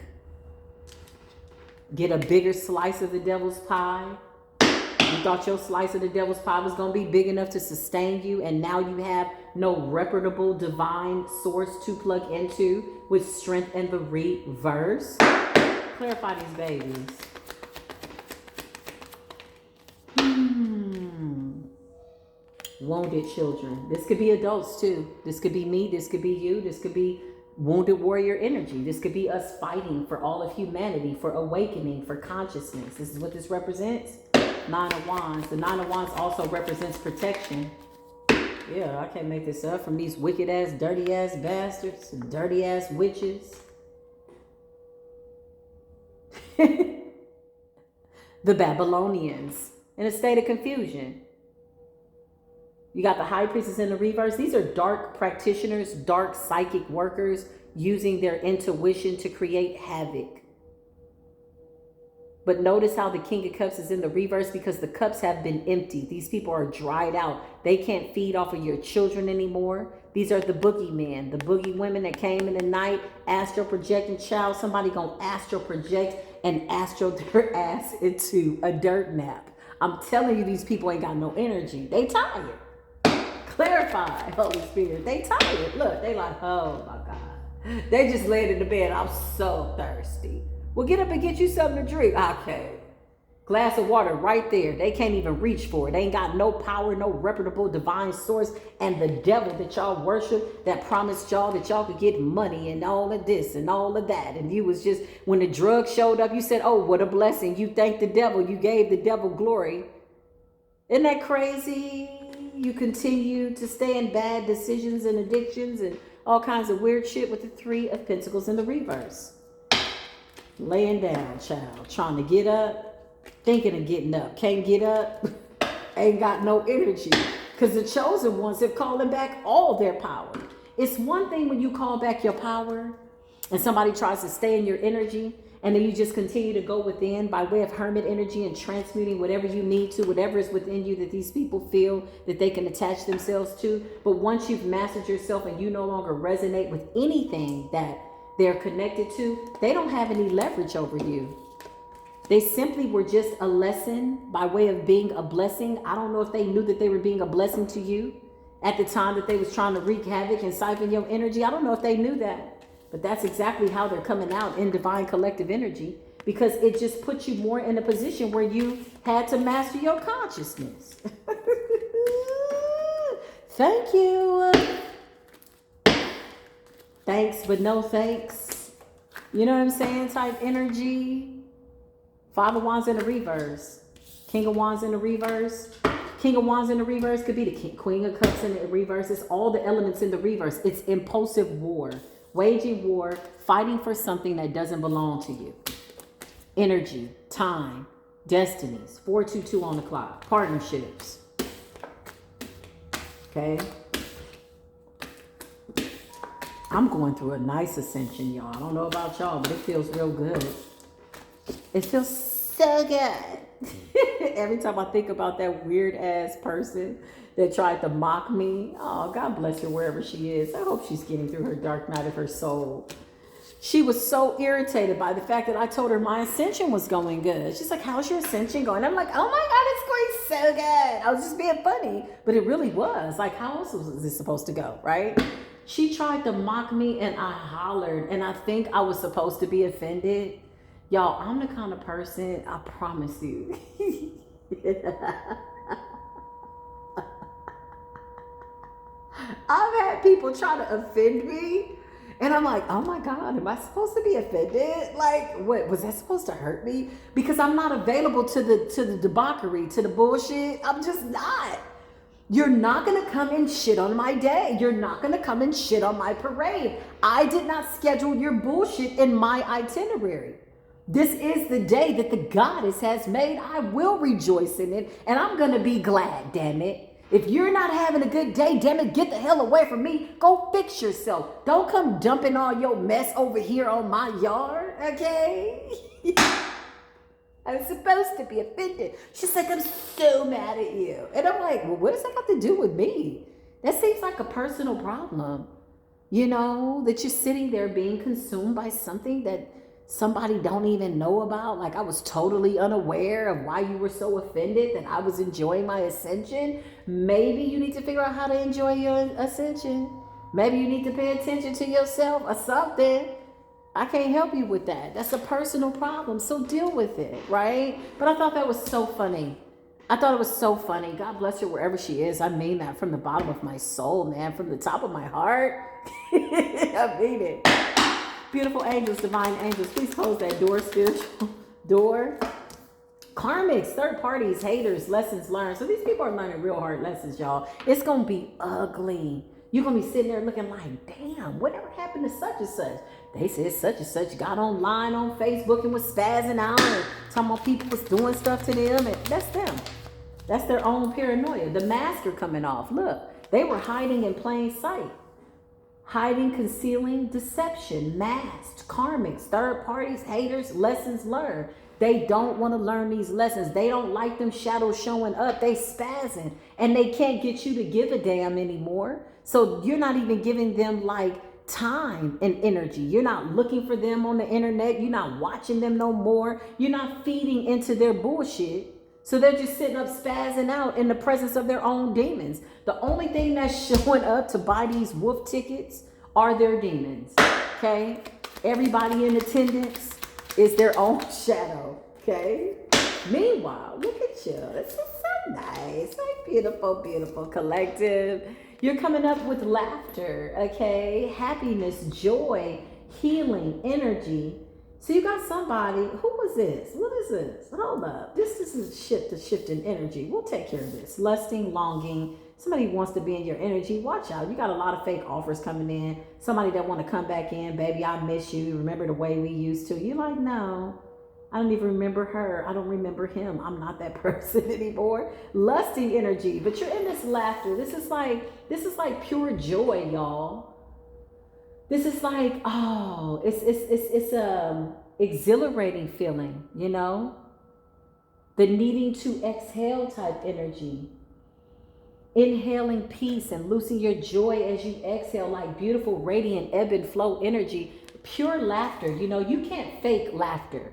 get a bigger slice of the devil's pie. You thought your slice of the devil's pie was going to be big enough to sustain you, and now you have no reputable divine source to plug into with strength in the reverse. Clarify these babies. Wounded children. This could be adults too. This could be me. This could be you. This could be wounded warrior energy. This could be us fighting for all of humanity, for awakening, for consciousness. This is what this represents. Nine of Wands. The Nine of Wands also represents protection. Yeah, I can't make this up, from these wicked ass, dirty ass bastards, dirty ass witches. The Babylonians in a state of confusion. You got the High Priestess in the reverse. These are dark practitioners, dark psychic workers using their intuition to create havoc. But notice how the King of Cups is in the reverse, because the cups have been emptied. These people are dried out. They can't feed off of your children anymore. These are the boogeymen, the boogie women that came in the night, astral projecting. Child, somebody gonna astral project and astral their ass into a dirt nap. I'm telling you, these people ain't got no energy. They tired. Clarify, Holy Spirit. They tired. Look, they like, oh my God. They just laid in the bed. I'm so thirsty. Well, get up and get you something to drink. Okay. Glass of water right there. They can't even reach for it. They ain't got no power, no reputable divine source. And the devil that y'all worship, that promised y'all that y'all could get money and all of this and all of that. And you was just, when the drug showed up, you said, oh, what a blessing. You thanked the devil. You gave the devil glory. Isn't that crazy? You continue to stay in bad decisions and addictions and all kinds of weird shit with the Three of Pentacles in the reverse. Laying down, child, trying to get up, thinking of getting up, can't get up, ain't got no energy, because the chosen ones have calling back all their power. It's one thing when you call back your power and somebody tries to stay in your energy, and then you just continue to go within by way of hermit energy and transmuting whatever you need to, whatever is within you that these people feel that they can attach themselves to. But once you've mastered yourself and you no longer resonate with anything that they're connected to, they don't have any leverage over you. They simply were just a lesson by way of being a blessing. I don't know if they knew that they were being a blessing to you at the time that they was trying to wreak havoc and siphon your energy. I don't know if they knew that. But that's exactly how they're coming out in divine collective energy, because it just puts you more in a position where you had to master your consciousness. Thank you. Thanks, but no thanks. You know what I'm saying? Type energy. Five of Wands in the reverse. King of Wands in the reverse. King of Wands in the reverse could be the Queen of Cups in the reverse. It's all the elements in the reverse. It's impulsive war. Waging war, fighting for something that doesn't belong to you. Energy, time, destinies. 422 on the clock. Partnerships. Okay. I'm going through a nice ascension, y'all. I don't know about y'all, but it feels real good. It feels so good. Every time I think about that weird ass person that tried to mock me. Oh, God bless her wherever she is. I hope she's getting through her dark night of her soul. She was so irritated by the fact that I told her my ascension was going good. She's like, how's your ascension going? I'm like, oh my God, it's going so good. I was just being funny. But it really was. Like, how else was this supposed to go, right? She tried to mock me and I hollered. And I think I was supposed to be offended. Y'all, I'm the kind of person, I promise you. I've had people try to offend me, and I'm like, oh my God, am I supposed to be offended? Like, what, was that supposed to hurt me? Because I'm not available to the debauchery, to the bullshit. I'm just not. You're not going to come and shit on my day. You're not going to come and shit on my parade. I did not schedule your bullshit in my itinerary. This is the day that the goddess has made. I will rejoice in it, and I'm going to be glad, damn it. If you're not having a good day, damn it, get the hell away from me. Go fix yourself. Don't come dumping all your mess over here on my yard, okay? I'm supposed to be offended. She's like, I'm so mad at you. And I'm like, well, what does that got to do with me? That seems like a personal problem. You know, that you're sitting there being consumed by something that somebody don't even know about. Like, I was totally unaware of why you were so offended that I was enjoying my ascension. Maybe you need to figure out how to enjoy your ascension. Maybe you need to pay attention to yourself or something. I can't help you with that. That's a personal problem. So deal with it, right? But I thought that was so funny. I thought it was so funny. God bless her wherever she is. I mean that from the bottom of my soul, man, from the top of my heart. I mean it. Beautiful angels, divine angels, please close that door, spiritual door. Karmics, third parties, haters, lessons learned. So these people are learning real hard lessons, y'all. It's going to be ugly. You're going to be sitting there looking like, damn, whatever happened to such and such? They said such and such got online on Facebook and was spazzing out and talking about people was doing stuff to them. And that's them. That's their own paranoia. The mask are coming off. Look, they were hiding in plain sight. Hiding, concealing, deception, masked, karmics, third parties, haters, lessons learned. They don't want to learn these lessons. They don't like them shadows showing up. They spazzing and they can't get you to give a damn anymore. So you're not even giving them like time and energy. You're not looking for them on the internet. You're not watching them no more. You're not feeding into their bullshit. So they're just sitting up spazzing out in the presence of their own demons. The only thing that's showing up to buy these wolf tickets are their demons. Okay? Everybody in attendance is their own shadow. Okay? Meanwhile, look at you. This is so nice. So beautiful, beautiful collective. You're coming up with laughter. Okay? Happiness, joy, healing, energy. So you got somebody, who was this? What is this? Hold up. This is a shift in energy. We'll take care of this. Lusting, longing. Somebody wants to be in your energy. Watch out. You got a lot of fake offers coming in. Somebody that want to come back in. Baby, I miss you. Remember the way we used to. You're like, no, I don't even remember her. I don't remember him. I'm not that person anymore. Lusting energy. But you're in this laughter. This is like pure joy, y'all. This is like, oh, it's exhilarating feeling, you know? The needing to exhale type energy. Inhaling peace and losing your joy as you exhale, like beautiful, radiant, ebb and flow energy. Pure laughter, you know, you can't fake laughter.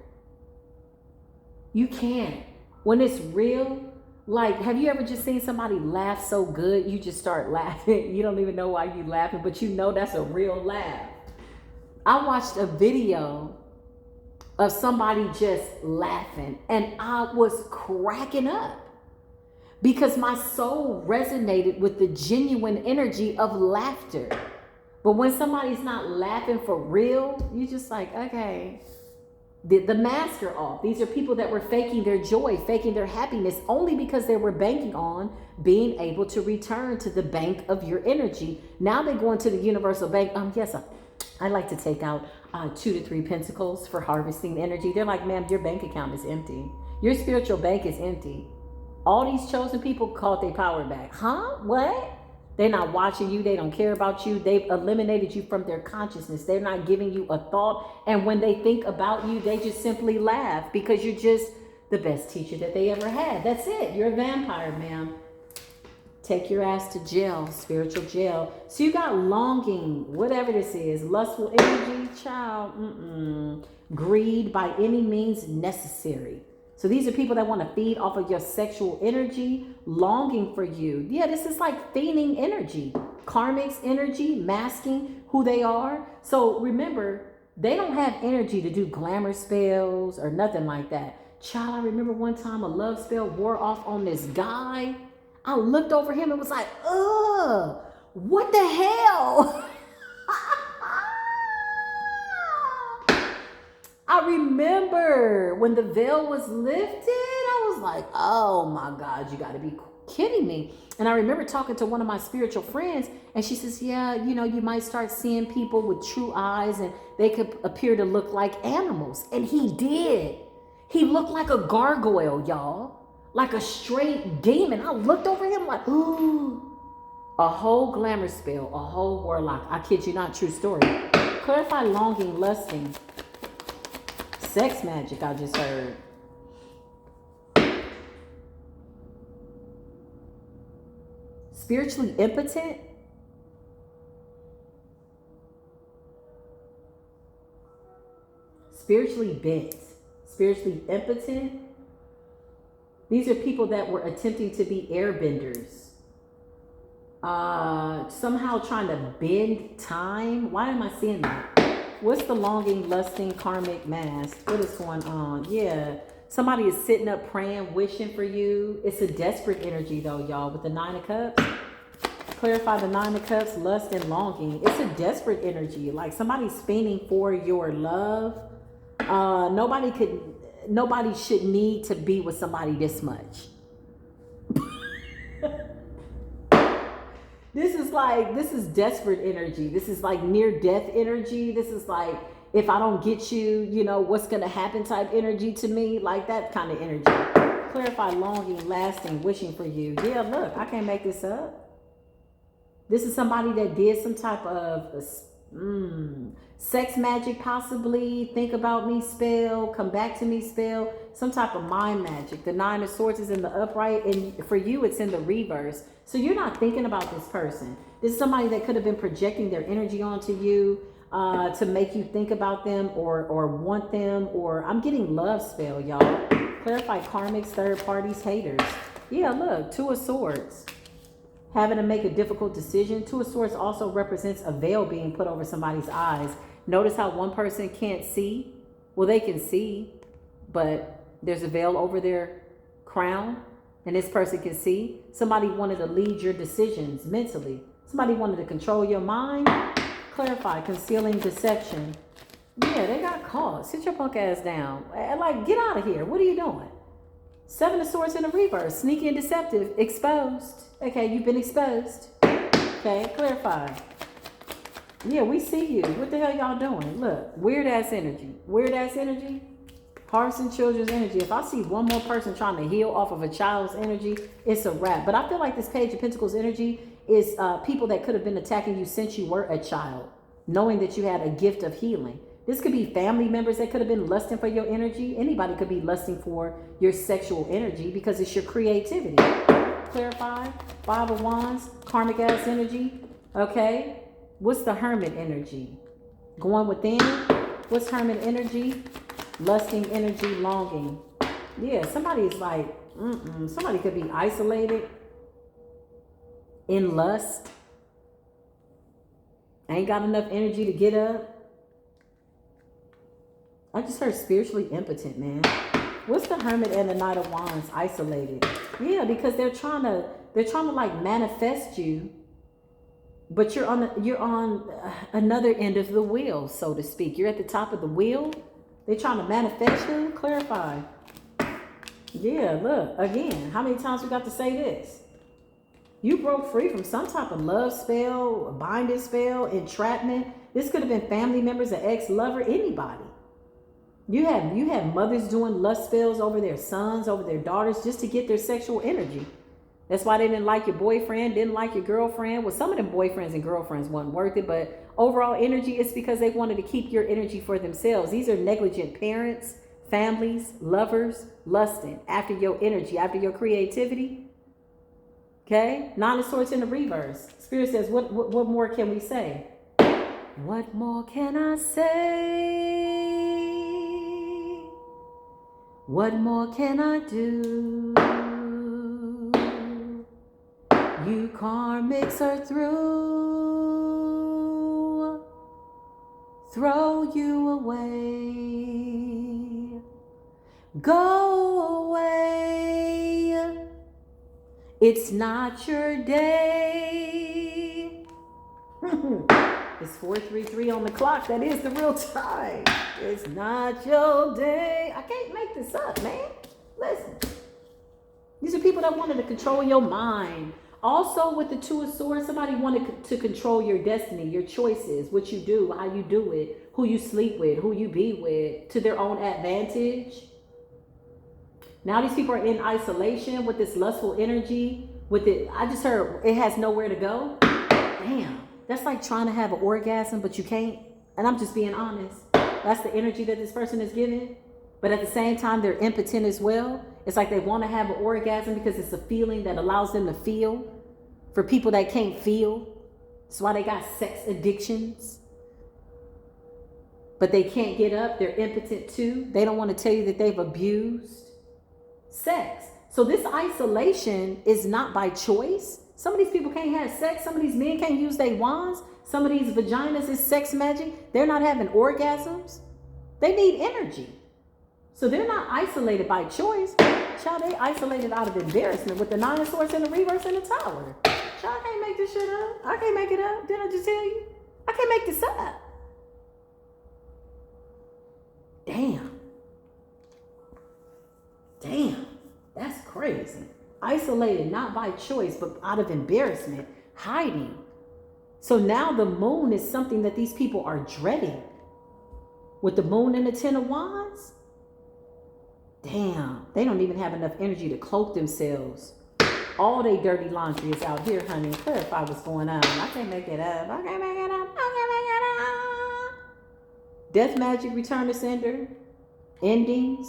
You can't. When it's real, like, have you ever just seen somebody laugh so good, you just start laughing? You don't even know why you laughing, but you know that's a real laugh. I watched a video of somebody just laughing and I was cracking up because my soul resonated with the genuine energy of laughter. But when somebody's not laughing for real, you're just like, okay. The masks are off. These are people that were faking their joy, faking their happiness only because they were banking on being able to return to the bank of your energy. Now they go into the universal bank. Yes, I like to take out 2 to 3 pentacles for harvesting energy. They're like, ma'am, your bank account is empty. Your spiritual bank is empty. All these chosen people called their power back. Huh? What? They're not watching you. They don't care about you. They've eliminated you from their consciousness. They're not giving you a thought. And when they think about you, they just simply laugh because you're just the best teacher that they ever had. That's it. You're a vampire, ma'am. Take your ass to jail, spiritual jail. So you got longing, whatever this is, lustful energy, child, greed by any means necessary. So these are people that want to feed off of your sexual energy, longing for you. Yeah, this is like feigning energy, karmics energy, masking who they are. So remember, they don't have energy to do glamour spells or nothing like that. Child, I remember one time a love spell wore off on this guy. I looked over him and was like, ugh, what the hell? I remember when the veil was lifted, I was like, oh my God, you got to be kidding me. And I remember talking to one of my spiritual friends and she says, yeah, you know, you might start seeing people with true eyes and they could appear to look like animals. And he did. He looked like a gargoyle, y'all. Like a straight demon. I looked over him like, ooh, a whole glamour spell, a whole warlock. I kid you not, true story. Clarify longing, lusting. Sex magic, I just heard. Spiritually impotent. spiritually bent, spiritually impotent. These are people that were attempting to be airbenders. Somehow trying to bend time. Why am I seeing that? What's the longing, lusting, karmic mask? What is going on? Yeah. Somebody is sitting up praying, wishing for you. It's a desperate energy though, y'all, with the 9 of Cups. Clarify the 9 of Cups, lust and longing. It's a desperate energy. Like somebody's fiending for your love. Nobody should need to be with somebody this much. This is desperate energy. This is like near death energy. This is like, if I don't get you, you know, what's going to happen type energy to me. Like that kind of energy. Clarify longing, lasting, wishing for you. Yeah, look, I can't make this up. This is somebody that did some type of sex magic, possibly. Think about me spell, come back to me spell, some type of mind magic. The 9 of Swords is in the upright, and for you it's in the reverse. So you're not thinking about this person. This is somebody that could have been projecting their energy onto you to make you think about them or want them, or I'm getting love spell, y'all. Clarify karmics, third parties, haters. Yeah, look, 2 of Swords. Having to make a difficult decision. 2 of Swords also represents a veil being put over somebody's eyes. Notice how one person can't see. Well, they can see, but there's a veil over their crown, and this person can see. Somebody wanted to lead your decisions mentally. Somebody wanted to control your mind. Clarify, concealing deception. Yeah, they got caught. Sit your punk ass down. Like, get out of here. What are you doing? 7 of Swords in the reverse. Sneaky and deceptive. Exposed. Okay, you've been exposed. Okay, clarify. Yeah, we see you. What the hell y'all doing? Look, weird ass energy. Weird ass energy. Hearts and children's energy. If I see one more person trying to heal off of a child's energy, it's a wrap. But I feel like this Page of Pentacles energy is people that could have been attacking you since you were a child, knowing that you had a gift of healing. This could be family members that could have been lusting for your energy. Anybody could be lusting for your sexual energy because it's your creativity. Clarify. 5 of Wands. Karmic ass energy. Okay. What's the Hermit energy? Going within. What's Hermit energy? Lusting energy, longing. Yeah, somebody is like, somebody could be isolated in lust. Ain't got enough energy to get up. I just heard spiritually impotent, man. What's the Hermit and the Knight of Wands? Isolated. Yeah, because they're trying to like manifest you, but you're on another end of the wheel, so to speak. You're at the top of the wheel. They're trying to manifest you. Clarify. Yeah, look, again, how many times we got to say this? You broke free from some type of love spell, binding spell, entrapment. This could have been family members, an ex-lover, anybody. You had mothers doing lust spells over their sons, over their daughters, just to get their sexual energy. That's why they didn't like your boyfriend, didn't like your girlfriend. Well, some of them boyfriends and girlfriends wasn't worth it, but overall energy is because they wanted to keep your energy for themselves. These are negligent parents, families, lovers, lusting after your energy, after your creativity. Okay? 9 of Swords in the reverse. Spirit says, what more can we say? What more can I say? What more can I do? You karmics are through. Throw you away. Go away. It's not your day. It's 4:33 on the clock. That is the real time. It's not your day. I can't make this up, man. Listen. These are people that wanted to control your mind. Also, with the 2 of Swords, somebody wanted to control your destiny, your choices, what you do, how you do it, who you sleep with, who you be with, to their own advantage. Now these people are in isolation with this lustful energy. I just heard it has nowhere to go. Damn. That's like trying to have an orgasm, but you can't. And I'm just being honest. That's the energy that this person is giving. But at the same time, they're impotent as well. It's like they want to have an orgasm because it's a feeling that allows them to feel. For people that can't feel. That's why they got sex addictions. but they can't get up. They're impotent too. They don't want to tell you that they've abused sex. So this isolation is not by choice. Some of these people can't have sex. Some of these men can't use their wands. Some of these vaginas is sex magic. They're not having orgasms. They need energy. So they're not isolated by choice. Child, they isolated out of embarrassment with the 9 of swords and the reverse in the tower. Child, I can't make this shit up. I can't make it up. Didn't I just tell you? I can't make this up. Damn. Damn. That's crazy. Isolated, not by choice, but out of embarrassment, hiding. So now the moon is something that these people are dreading. With the moon and the 10 of wands, damn, they don't even have enough energy to cloak themselves. All they dirty laundry is out here, honey. Clarify what's going on. I can't make it up. I can't make it up. I can't make it up. Death magic, return to sender. Endings.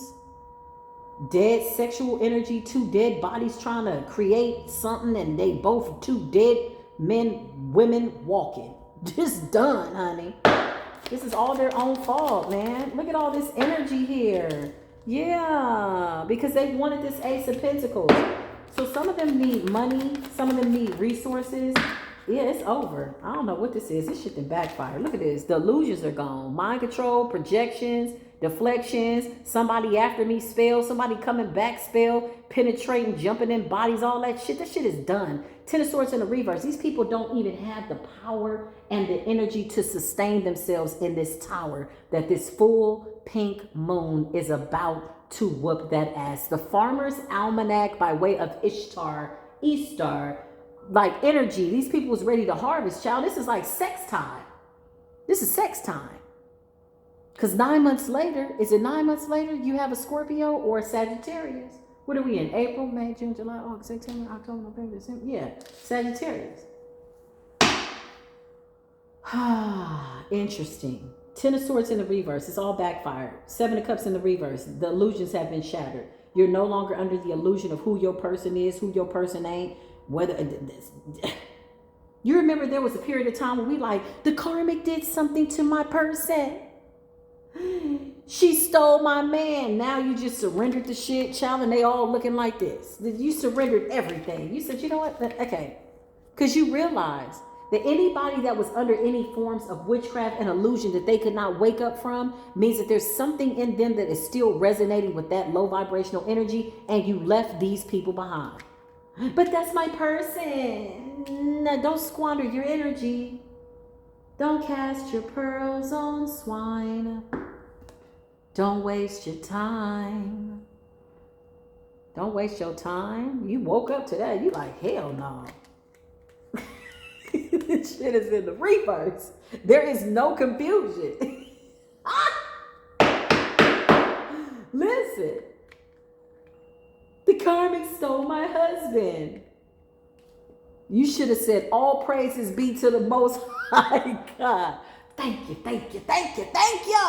Dead sexual energy. 2 dead bodies trying to create something, and they both 2 dead men, women walking. Just done, honey. This is all their own fault, man. Look at all this energy here. Yeah, because they wanted this Ace of Pentacles. So some of them need money. Some of them need resources. Yeah, it's over. I don't know what this is. This shit done backfire. Look at this. The illusions are gone. Mind control, projections, deflections, somebody after me spell, somebody coming back spell, penetrating, jumping in bodies, all that shit. That shit is done. 10 of swords in the reverse. These people don't even have the power and the energy to sustain themselves in this tower that this full pink moon is about to whoop that ass. The Farmer's Almanac by way of Ishtar, like energy. These people was ready to harvest, child. This is like sex time. This is sex time. Because 9 months later, is it 9 months later, you have a Scorpio or a Sagittarius? What are we in? April, May, June, July, August, September, October, November, December? Yeah, Sagittarius. Interesting. 10 of swords in the reverse. It's all backfired. 7 of cups in the reverse. The illusions have been shattered. You're no longer under the illusion of who your person is, who your person ain't. Whether you remember there was a period of time where we like, the karmic did something to my person. She stole my man. Now you just surrendered the shit, child, and they all looking like this. You surrendered everything. You said, you know what? Okay. Because you realized that anybody that was under any forms of witchcraft and illusion that they could not wake up from means that there's something in them that is still resonating with that low vibrational energy, and you left these people behind. But that's my person. No, don't squander your energy. Don't cast your pearls on swine. Don't waste your time. Don't waste your time. You woke up today, you like, hell no. This shit is in the reverse. There is no confusion. Listen. The karmic stole my husband. You should have said, all praises be to the Most High God. Thank you, thank you, thank you, thank you.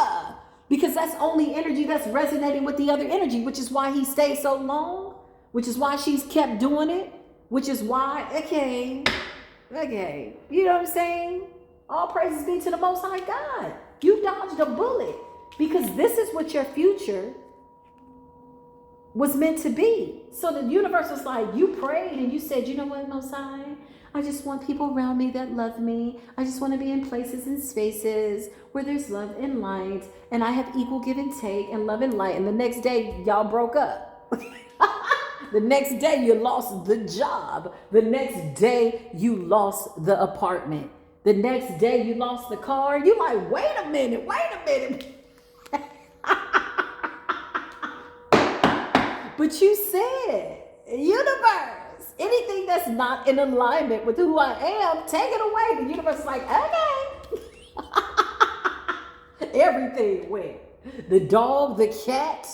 Because that's only energy that's resonating with the other energy, which is why he stayed so long, which is why she's kept doing it, which is why, okay, you know what I'm saying? All praises be to the Most High God. You dodged a bullet because this is what your future was meant to be. So the universe was like, you prayed and you said, you know what, Most High? I just want people around me that love me. I just want to be in places and spaces where there's love and light, and I have equal give and take and love and light. And the next day, y'all broke up. The next day, you lost the job. The next day, you lost the apartment. The next day, you lost the car. You like, wait a minute. But you said, universe, anything that's not in alignment with who I am, take it away. The universe is like, okay. Everything went. The dog, the cat,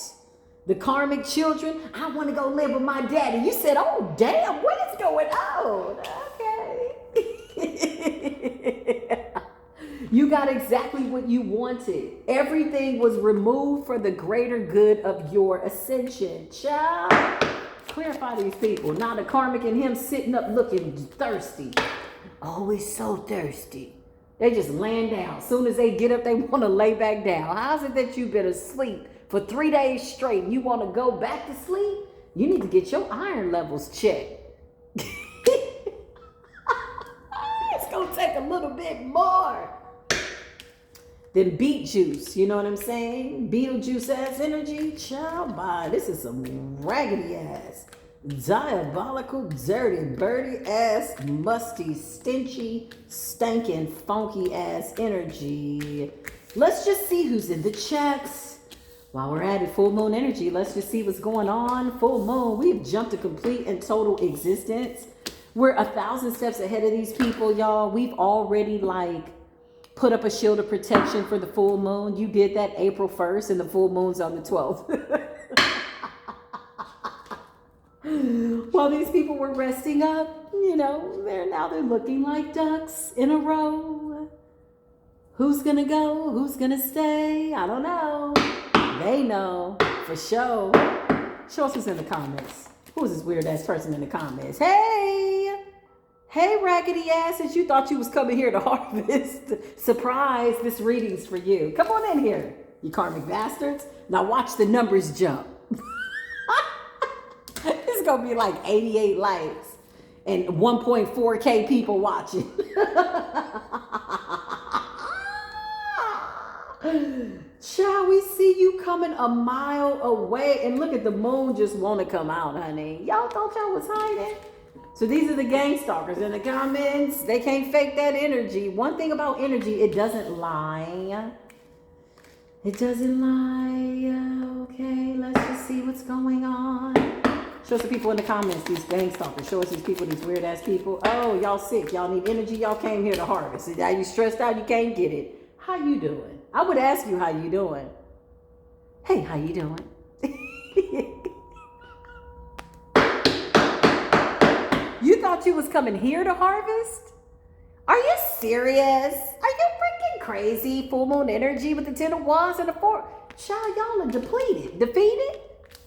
the karmic children. I want to go live with my daddy. You said, oh, damn, what is going on? Okay. You got exactly what you wanted. Everything was removed for the greater good of your ascension. Child, clarify these people. Now the karmic and him sitting up looking thirsty. Always so thirsty. They just laying down. As soon as they get up, they want to lay back down. How's it that you've been asleep for 3 days straight and you want to go back to sleep? You need to get your iron levels checked. It's going to take a little bit more than beet juice. You know what I'm saying? Beetlejuice ass energy. Child, bye. This is some raggedy ass, diabolical, dirty, birdie ass, musty, stinchy, stinking, funky ass energy. Let's just see who's in the chats. While we're at it, full moon energy, let's just see what's going on. Full moon, we've jumped to complete and total existence. We're 1,000 steps ahead of these people, y'all. We've already put up a shield of protection for the full moon. You did that April 1st and the full moon's on the 12th. While these people were resting up, they're looking like ducks in a row. Who's gonna go? Who's gonna stay? I don't know. They know for sure. Show us what's in the comments. Who is this weird ass person in the comments? Hey, raggedy asses! You thought you was coming here to harvest? Surprise! This reading's for you. Come on in here, you karmic bastards. Now watch the numbers jump. It's gonna be like 88 likes and 1.4K people watching. Shall we see you coming a mile away? And look at the moon just want to come out, honey. Y'all thought y'all was hiding? So these are the gang stalkers in the comments. They can't fake that energy. One thing about energy, it doesn't lie. It doesn't lie. Okay, let's just see what's going on. Show us the people in the comments, these gang stalkers. Show us these people, these weird ass people. Oh, y'all sick. Y'all need energy. Y'all came here to harvest. Are you stressed out? You can't get it. How you doing? I would ask you how you doing. Hey, how you doing? You thought you was coming here to harvest? Are you serious? Are you freaking crazy? Full moon energy with the 10 of wands and the 4. Child, y'all are depleted, defeated.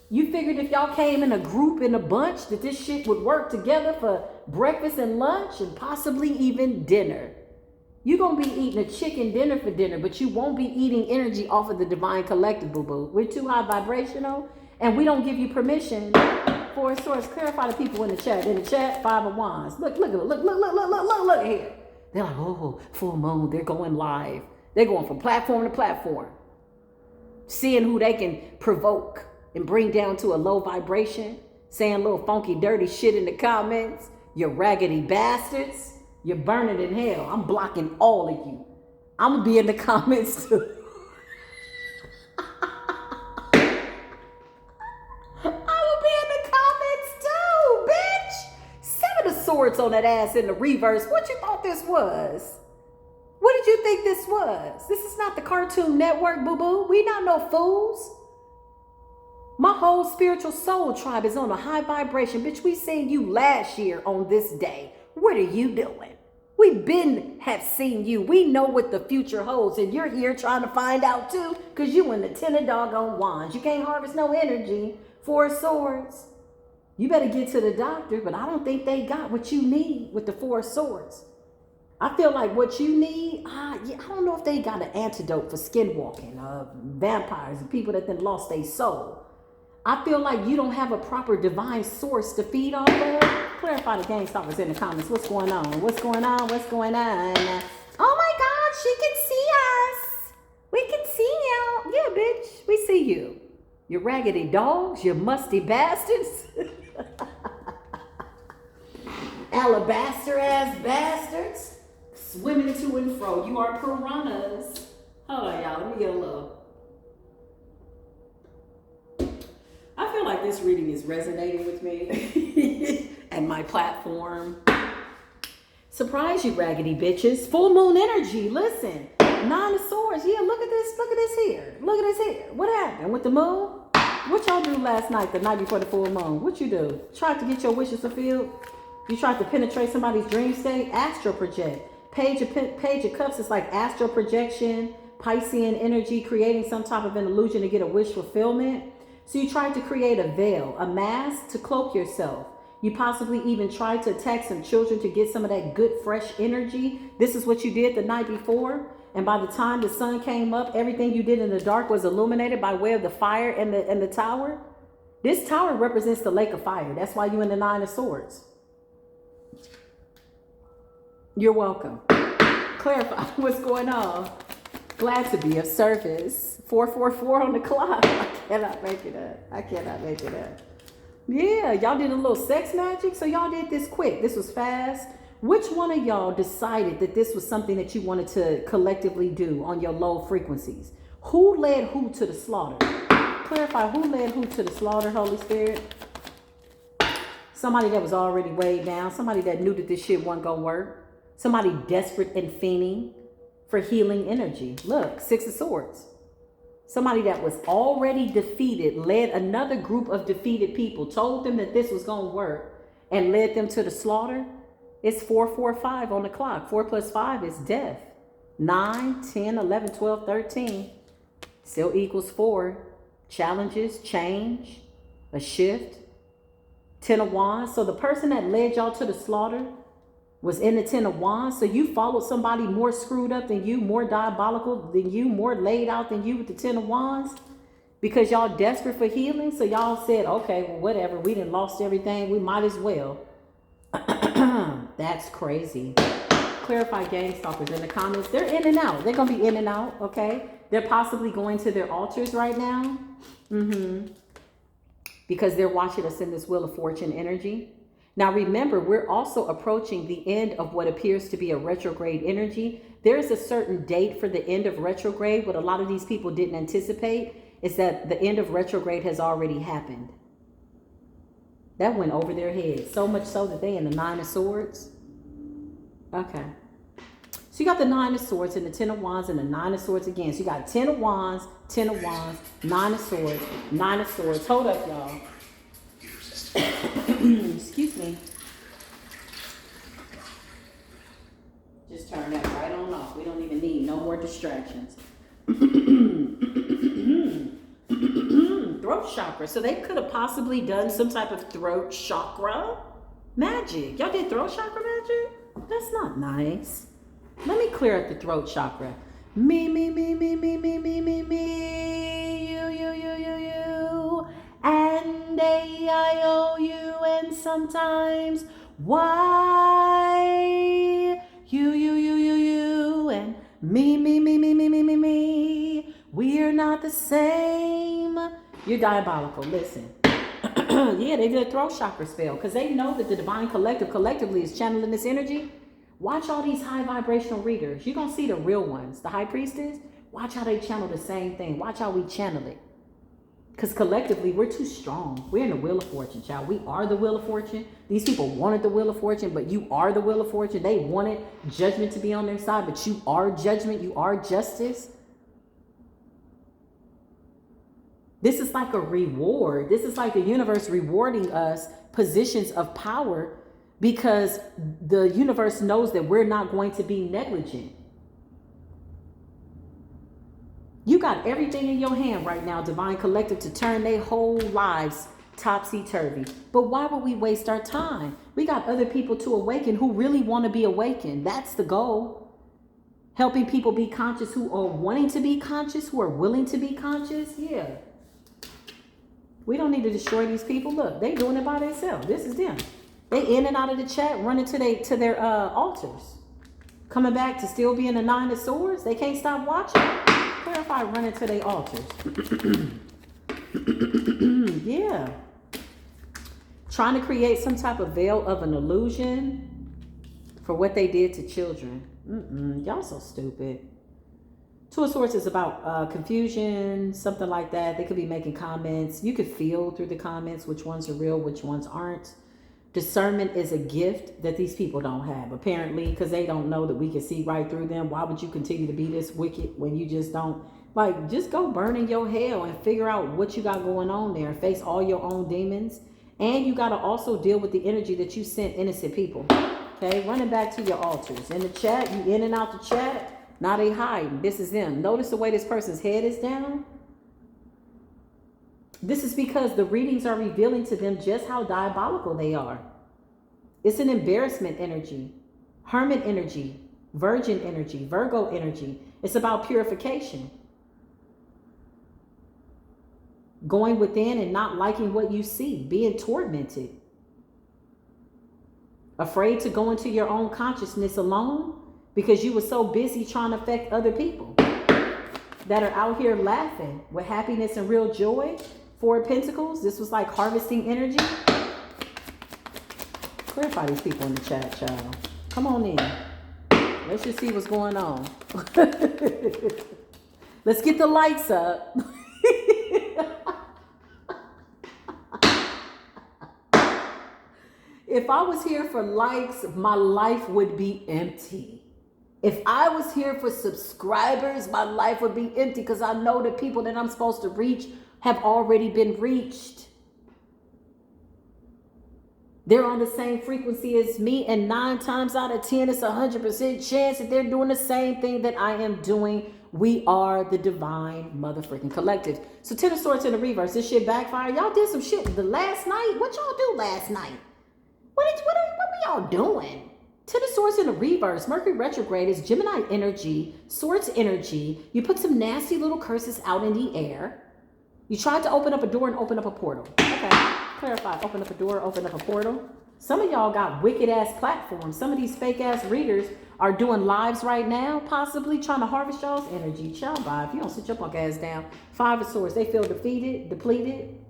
You figured if y'all came in a group, in a bunch, that this shit would work together for breakfast and lunch and possibly even dinner. You're going to be eating a chicken dinner for dinner, but you won't be eating energy off of the divine collective, boo-boo. We're too high vibrational, and we don't give you permission. For a source, clarify the people in the chat. In the chat, 5 of wands. Look here. They're like, oh, full moon. They're going live. They're going from platform to platform. Seeing who they can provoke and bring down to a low vibration. Saying little funky, dirty shit in the comments. You raggedy bastards. You're burning in hell. I'm blocking all of you. I'm going to be in the comments too. I will be in the comments too, bitch. 7 of swords on that ass in the reverse. What you thought this was? What did you think this was? This is not the Cartoon Network, boo-boo. We not no fools. My whole spiritual soul tribe is on a high vibration. Bitch, we seen you last year on this day. What are you doing? We have seen you. We know what the future holds, and you're here trying to find out too, because you in the 10 of doggone wands. You can't harvest no energy. 4 of swords. You better get to the doctor, but I don't think they got what you need with the 4 of swords. I feel like what you need, I don't know if they got an antidote for skinwalking, vampires, and people that then lost their soul. I feel like you don't have a proper divine source to feed off of. Clarify the gang stalkers in the comments. What's going on? What's going on? What's going on? Oh my God, she can see us. We can see you. Yeah, bitch, we see you. You raggedy dogs, you musty bastards. Alabaster ass bastards. Swimming to and fro. You are piranhas. Hold on, y'all. Let me get a little. I feel like this reading is resonating with me and my platform. Surprise you raggedy bitches. Full moon energy. Listen. 9 of swords. Yeah, look at this. Look at this here. Look at this here. What happened with the moon? What y'all do last night, the night before the full moon? What you do? Tried to get your wishes fulfilled? You tried to penetrate somebody's dream state? Astral project. Page of Cups is like astral projection, Piscean energy, creating some type of an illusion to get a wish fulfillment. So you tried to create a veil, a mask to cloak yourself. You possibly even tried to attack some children to get some of that good, fresh energy. This is what you did the night before. And by the time the sun came up, everything you did in the dark was illuminated by way of the fire and the tower. This tower represents the lake of fire. That's why you're in the Nine of Swords. You're welcome. Clarify what's going on. Glad to be of service. 444 on the clock. I cannot make it up. I cannot make it up. Yeah, y'all did a little sex magic. So y'all did this quick. This was fast. Which one of y'all decided that this was something that you wanted to collectively do on your low frequencies? Who led who to the slaughter? Clarify who led who to the slaughter, Holy Spirit. Somebody that was already weighed down. Somebody that knew that this shit wasn't going to work. Somebody desperate and fiending for healing energy. Look, Six of Swords. Somebody that was already defeated led another group of defeated people, told them that this was going to work, and led them to the slaughter. It's 445 on the clock. 4 plus 5 is death. 9, 10, 11, 12, 13 still equals 4. Challenges, change, a shift. 10 of Wands. So the person that led y'all to the slaughter was in the 10 of Wands. So you followed somebody more screwed up than you, more diabolical than you, more laid out than you with the 10 of Wands, because y'all desperate for healing. So y'all said, okay, well, whatever. We done lost everything. We might as well. That's crazy. Clarify, gang stalkers in the comments. They're in and out. They're going to be in and out, okay? They're possibly going to their altars right now. Because they're watching us in this Wheel of Fortune energy. Now, remember, we're also approaching the end of what appears to be a retrograde energy. There's a certain date for the end of retrograde. What a lot of these people didn't anticipate is that the end of retrograde has already happened. That went over their heads. So much so that they in the 9 of Swords. Okay. So you got the 9 of Swords and the 10 of Wands and the 9 of Swords again. So you got 10 of Wands, 10 of Wands, 9 of Swords, 9 of Swords. Hold up, y'all. Excuse me. Just turn that right on off. We don't even need no more distractions. Throat chakra. So they could have possibly done some type of throat chakra magic. Y'all did throat chakra magic? That's not nice. Let me clear up the throat chakra. Me, me, me, me, me, me, me, me, me. You, you, you, you, you. And A-I-O-U. And sometimes why? You, you, you, you, you. And me, me, me, me, me, me, me, me. We're not the same. You're diabolical. Listen. Yeah, they did a throat chakra spell because they know that the divine collective collectively is channeling this energy. Watch all these high vibrational readers. You're going to see the real ones. The high priestess, watch how they channel the same thing. Watch how we channel it. Because collectively, we're too strong. We're in the Wheel of Fortune, child. We are the Wheel of Fortune. These people wanted the Wheel of Fortune, but you are the Wheel of Fortune. They wanted judgment to be on their side, but you are judgment. You are justice. This is like a reward. This is like the universe rewarding us positions of power because the universe knows that we're not going to be negligent. You got everything in your hand right now, divine collective, to turn their whole lives topsy-turvy. But why would we waste our time? We got other people to awaken who really want to be awakened. That's the goal. Helping people be conscious who are wanting to be conscious, who are willing to be conscious. Yeah. We don't need to destroy these people. Look, they doing it by themselves. This is them. They in and out of the chat, running to their altars. Coming back to still be in the 9 of Swords. They can't stop watching. Clarify, running to their altars. Yeah. Trying to create some type of veil of an illusion for what they did to children. Y'all so stupid. 2 of Swords is about confusion, something like that. They could be making comments. You could feel through the comments which ones are real, which ones aren't. Discernment is a gift that these people don't have, apparently, because they don't know that we can see right through them. Why would you continue to be this wicked when you just don't? Like, just go burn in your hell and figure out what you got going on there. Face all your own demons. And you got to also deal with the energy that you sent innocent people. Okay, running back to your altars. In the chat, you in and out the chat. Now they hiding. This is them. Notice the way this person's head is down. This is because the readings are revealing to them just how diabolical they are. It's an embarrassment energy, hermit energy, virgin energy, Virgo energy. It's about purification. Going within and not liking what you see, being tormented. Afraid to go into your own consciousness alone because you were so busy trying to affect other people that are out here laughing with happiness and real joy. Four of Pentacles. This was like harvesting energy. Clarify these people in the chat, child. Come on in. Let's just see what's going on. Let's get the lights up. If I was here for likes, my life would be empty. If I was here for subscribers, my life would be empty because I know the people that I'm supposed to reach have already been reached. They're on the same frequency as me, and 9 times out of 10, it's 100% chance that they're doing the same thing that I am doing. We are the divine motherfucking collective. So 10 of Swords in the reverse. This shit backfired. Y'all did some shit the last night. What y'all do last night? What were y'all doing? 10 of Swords in the reverse. Mercury retrograde is Gemini energy, Swords energy. You put some nasty little curses out in the air. You tried to open up a door and open up a portal. Okay, clarify. Open up a door, open up a portal. Some of y'all got wicked ass platforms. Some of these fake ass readers are doing lives right now, possibly trying to harvest y'all's energy. Child, bye. If you don't sit your punk ass down. 5 of Swords, they feel defeated, depleted.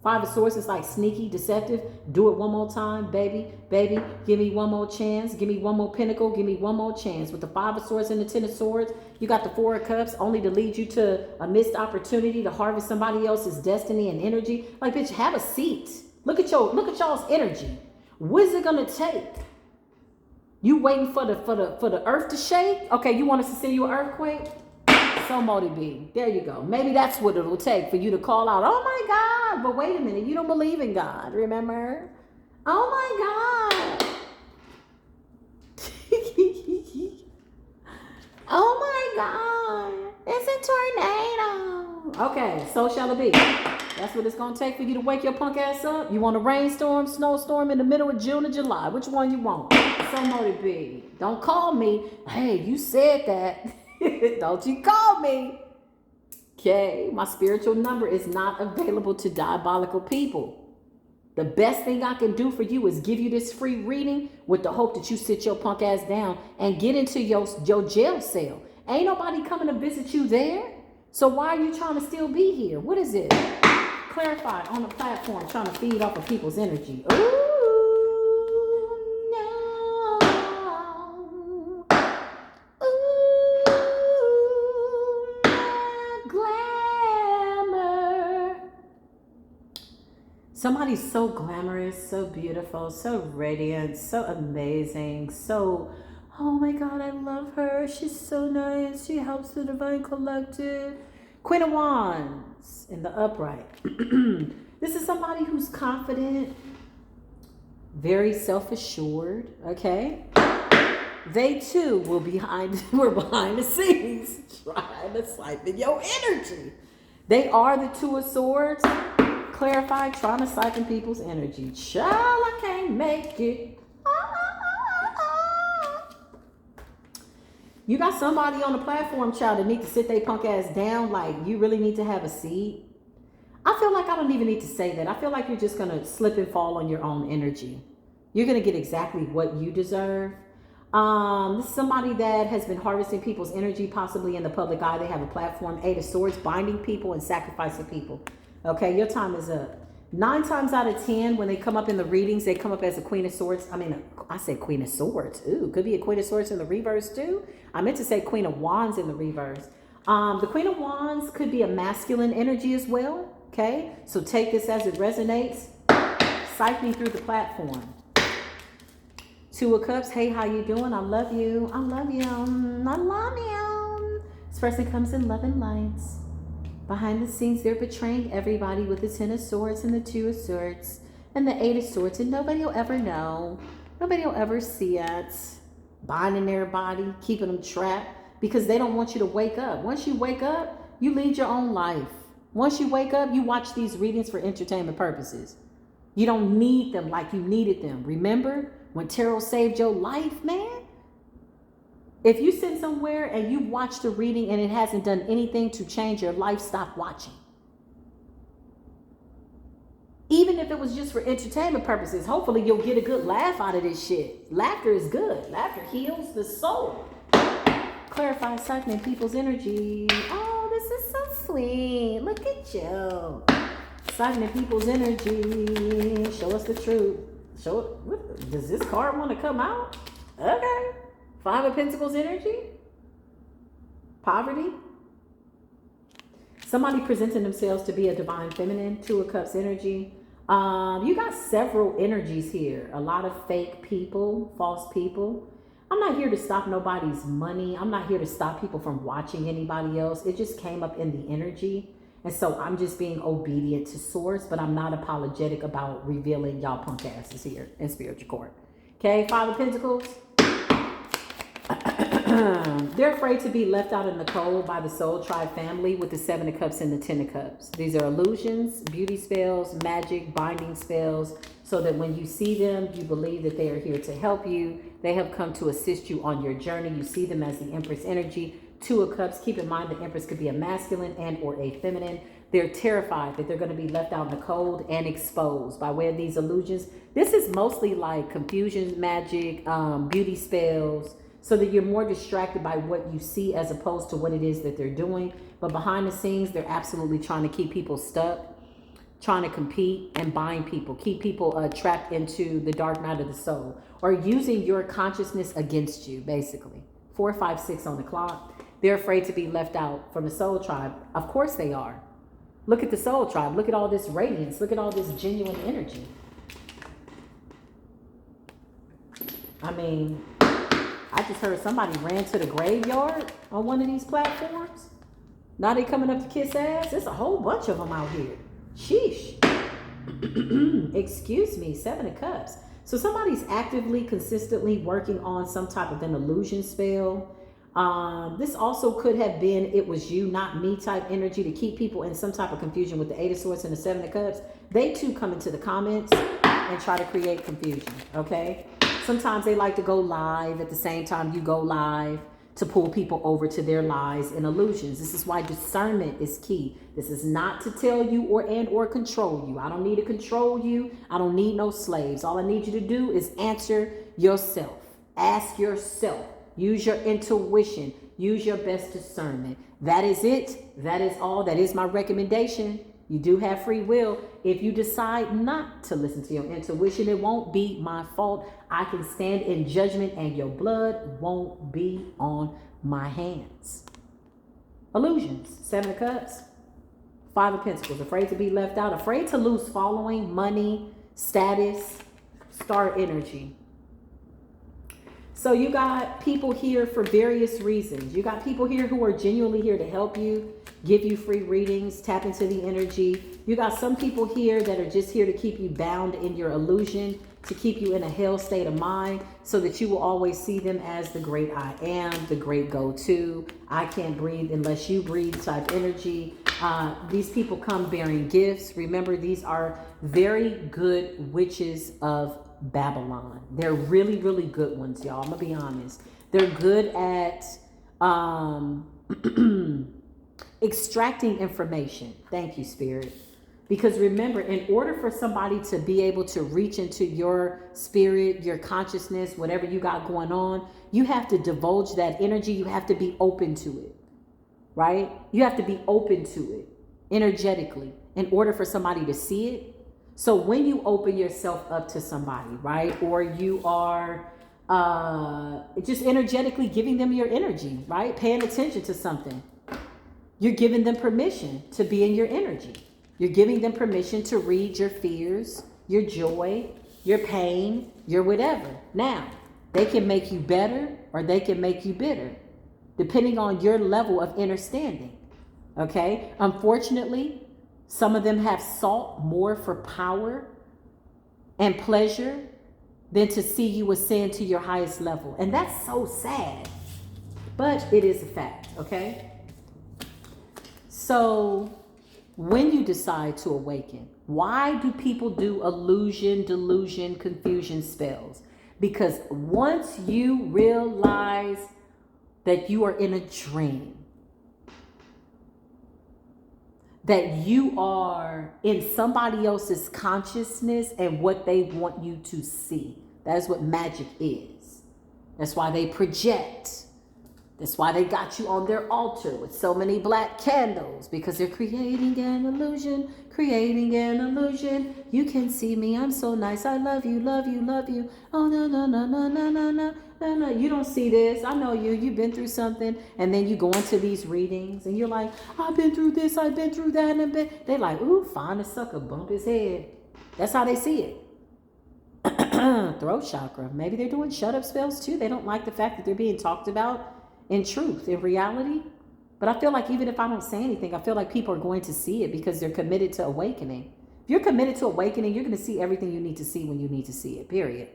5 of Swords is like sneaky, deceptive. Do it one more time, baby. Baby, give me one more chance. Give me one more pinnacle. Give me one more chance. With the 5 of Swords and the 10 of Swords, you got the 4 of Cups, only to lead you to a missed opportunity to harvest somebody else's destiny and energy. Like, bitch, have a seat. Look at y'all's energy. What is it gonna take? You waiting for the earth to shake? Okay, you want us to send you an earthquake? So Modi B. There you go. Maybe that's what it'll take for you to call out, oh my God. But wait a minute, you don't believe in God, remember? Oh my God. Oh my God. It's a tornado. Okay, so shall it be. That's what it's going to take for you to wake your punk ass up. You want a rainstorm, snowstorm in the middle of June or July? Which one you want? So Modi B. Don't call me. Hey, you said that. Don't you call me. Okay, my spiritual number is not available to diabolical people. The best thing I can do for you is give you this free reading with the hope that you sit your punk ass down and get into your jail cell. Ain't nobody coming to visit you there. So why are you trying to still be here? What is it? Clarify on the platform trying to feed off of people's energy. Ooh. Somebody's so glamorous, so beautiful, so radiant, so amazing, so, oh my God, I love her. She's so nice. She helps the divine collective. Queen of Wands in the upright. This is somebody who's confident, very self-assured, okay? They too were behind the scenes trying to siphon your energy. They are the 2 of Swords. Clarify, trying to siphon people's energy. Child, I can't make it. You got somebody on the platform, child, that need to sit their punk ass down. Like, you really need to have a seat. I feel like I don't even need to say that. I feel like you're just going to slip and fall on your own energy. You're going to get exactly what you deserve. This is somebody that has been harvesting people's energy, possibly in the public eye. They have a platform, 8 of Swords, binding people and sacrificing people. Okay, your time is up. 9 times out of 10, when they come up in the readings, they come up as a Queen of Swords. I mean, I said Queen of Swords. Ooh, could be a Queen of Swords in the reverse too. I meant to say Queen of Wands in the reverse. The Queen of Wands could be a masculine energy as well. Okay, so take this as it resonates. Siphoning through the platform. 2 of Cups. Hey, how you doing? I love you. I love you. I love you. This person comes in love and lights. Behind the scenes, they're betraying everybody with the 10 of Swords and the 2 of Swords and the 8 of Swords, and nobody will ever know. Nobody will ever see it. Binding their body, keeping them trapped because they don't want you to wake up. Once you wake up, you lead your own life. Once you wake up, you watch these readings for entertainment purposes. You don't need them like you needed them. Remember, when tarot saved your life, man. If you sit somewhere and you watch the reading and it hasn't done anything to change your life, stop watching. Even if it was just for entertainment purposes, hopefully you'll get a good laugh out of this shit. Laughter is good. Laughter heals the soul. Clarify, siphoning people's energy. Oh, this is so sweet. Look at you. Siphoning people's energy. Show us the truth. Does this card want to come out? Okay. Five of Pentacles energy. Poverty. Somebody presenting themselves to be a divine feminine. Two of Cups energy. You got several energies here. A lot of fake people, false people. I'm not here to stop nobody's money. I'm not here to stop people from watching anybody else. It just came up in the energy. And so I'm just being obedient to source, but I'm not apologetic about revealing y'all punk asses here in spiritual court. Okay, Five of Pentacles. They're afraid to be left out in the cold by the Soultribe family with the Seven of Cups and the Ten of Cups. These are illusions, beauty spells, magic, binding spells, so that when you see them, you believe that they are here to help you. They have come to assist you on your journey. You see them as the Empress energy. Two of Cups. Keep in mind the Empress could be a masculine and or a feminine. They're terrified that they're going to be left out in the cold and exposed by way of these illusions. This is mostly like confusion, magic, beauty spells, so that you're more distracted by what you see as opposed to what it is that they're doing. But behind the scenes, they're absolutely trying to keep people stuck, trying to compete and bind people, keep people trapped into the dark night of the soul, or using your consciousness against you, basically. 4, 5, 6 on the clock. They're afraid to be left out from the Soultribe. Of course they are. Look at the Soultribe. Look at all this radiance. Look at all this genuine energy. I mean, I just heard somebody ran to the graveyard on one of these platforms. Now they coming up to kiss ass. There's a whole bunch of them out here. Sheesh. Excuse me, Seven of Cups. So somebody's actively, consistently working on some type of an illusion spell. This also could have been it was you, not me type energy to keep people in some type of confusion with the Eight of Swords and the Seven of Cups. They too come into the comments and try to create confusion, okay? Sometimes they like to go live at the same time you go live to pull people over to their lies and illusions. This is why discernment is key. This is not to tell you or control you. I don't need to control you. I don't need no slaves. All I need you to do is answer yourself. Ask yourself. Use your intuition. Use your best discernment. That is it. That is all. That is my recommendation. You do have free will. If you decide not to listen to your intuition, it won't be my fault. I can stand in judgment and your blood won't be on my hands. Illusions. Seven of Cups. Five of Pentacles. Afraid to be left out. Afraid to lose following, money, status, star energy. So you got people here for various reasons. You got people here who are genuinely here to help you, give you free readings, tap into the energy. You got some people here that are just here to keep you bound in your illusion, to keep you in a hell state of mind, so that you will always see them as the great I am, the great go-to, I can't breathe unless you breathe type energy. These people come bearing gifts. Remember, these are very good witches of Babylon. They're really, really good ones, y'all. I'm gonna be honest. They're good at extracting information. Thank you, Spirit. Because remember, in order for somebody to be able to reach into your spirit, your consciousness, whatever you got going on, you have to divulge that energy. You have to be open to it, right? You have to be open to it energetically in order for somebody to see it. So when you open yourself up to somebody, right? Or you are just energetically giving them your energy, right? Paying attention to something. You're giving them permission to be in your energy. You're giving them permission to read your fears, your joy, your pain, your whatever. Now, they can make you better or they can make you bitter, depending on your level of understanding. Okay? Unfortunately, some of them have sought more for power and pleasure than to see you ascend to your highest level. And that's so sad. But it is a fact, okay? So when you decide to awaken, why do people do illusion, delusion, confusion spells? Because once you realize that you are in a dream, that you are in somebody else's consciousness and what they want you to see. That's what magic is. That's why they project. That's why they got you on their altar with so many black candles, because they're creating an illusion, creating an illusion. You can see me, I'm so nice, I love you, love you, love you. Oh, no, no, no, no, no, no, no, no, no. You don't see this. I know you've been through something. And then you go into these readings and you're like, I've been through this, I've been through that. And they're like, ooh, find a sucker, bump his head. That's how they see it. Throat chakra. Maybe they're doing shut up spells too. They don't like the fact that they're being talked about in truth, in reality. But I feel like even if I don't say anything, I feel like people are going to see it because they're committed to awakening. If you're committed to awakening, you're going to see everything you need to see when you need to see it, period.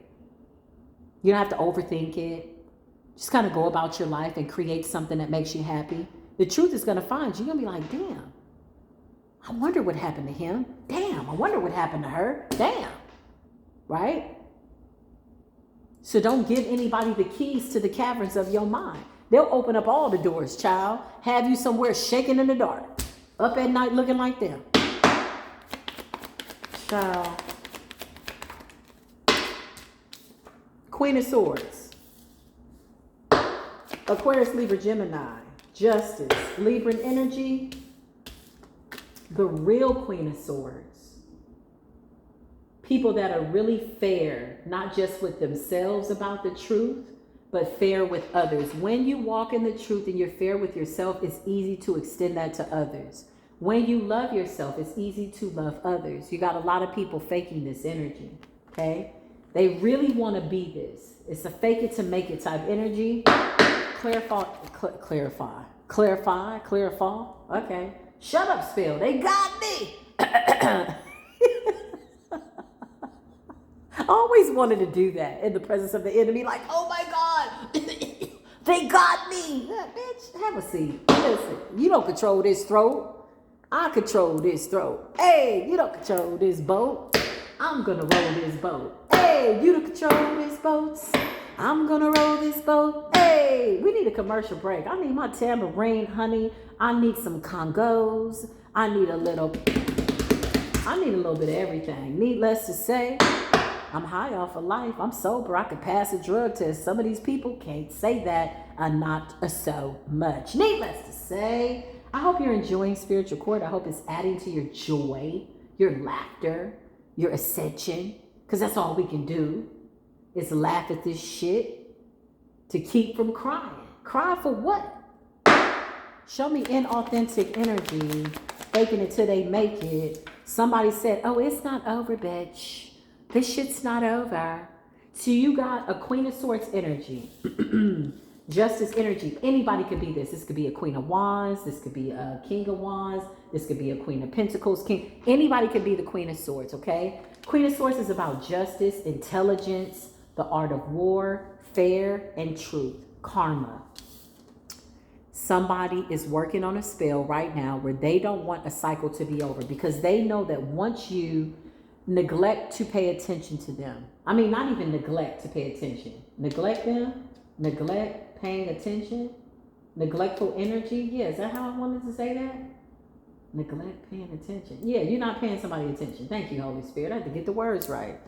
You don't have to overthink it. Just kind of go about your life and create something that makes you happy. The truth is going to find you. You're going to be like, damn, I wonder what happened to him. Damn, I wonder what happened to her. Damn. Right? So don't give anybody the keys to the caverns of your mind. They'll open up all the doors, child. Have you somewhere shaking in the dark. Up at night looking like them. Child. Queen of Swords. Aquarius, Libra, Gemini. Justice. Libran energy. The real Queen of Swords. People that are really fair, not just with themselves about the truth, but fair with others. When you walk in the truth and you're fair with yourself, it's easy to extend that to others. When you love yourself, it's easy to love others. You got a lot of people faking this energy, okay? They really want to be this. It's a fake it to make it type energy. Clarify. Okay. Shut up, spell. They got me. I always wanted to do that in the presence of the enemy. Like, oh my God, they got me. Yeah, bitch, have a seat. Listen, you don't control this throat. I control this throat. Hey, you don't control this boat. I'm gonna roll this boat. Hey, you don't control this boat. I'm gonna roll this boat. Hey, we need a commercial break. I need my tambourine, honey. I need some congos. I need a little bit of everything. Needless to say, I'm high off of life. I'm sober. I could pass a drug test. Some of these people can't say that, not so much. Needless to say, I hope you're enjoying Spiritual Court. I hope it's adding to your joy, your laughter, your ascension, because that's all we can do is laugh at this shit to keep from crying. Cry for what? Show me inauthentic energy, faking it till they make it. Somebody said, oh, it's not over, bitch. This shit's not over. So you got a Queen of Swords energy. Justice energy. Anybody could be this. This could be a Queen of Wands. This could be a King of Wands. This could be a Queen of Pentacles. King. Anybody could be the Queen of Swords, okay? Queen of Swords is about justice, intelligence, the art of war, fair, and truth. Karma. Somebody is working on a spell right now where they don't want a cycle to be over because they know that once you neglect to pay attention to them. I mean, not even neglect to pay attention. Neglect them, neglect paying attention, neglectful energy. Yeah, is that how I wanted to say that? Neglect paying attention. Yeah, you're not paying somebody attention. Thank you, Holy Spirit. I had to get the words right.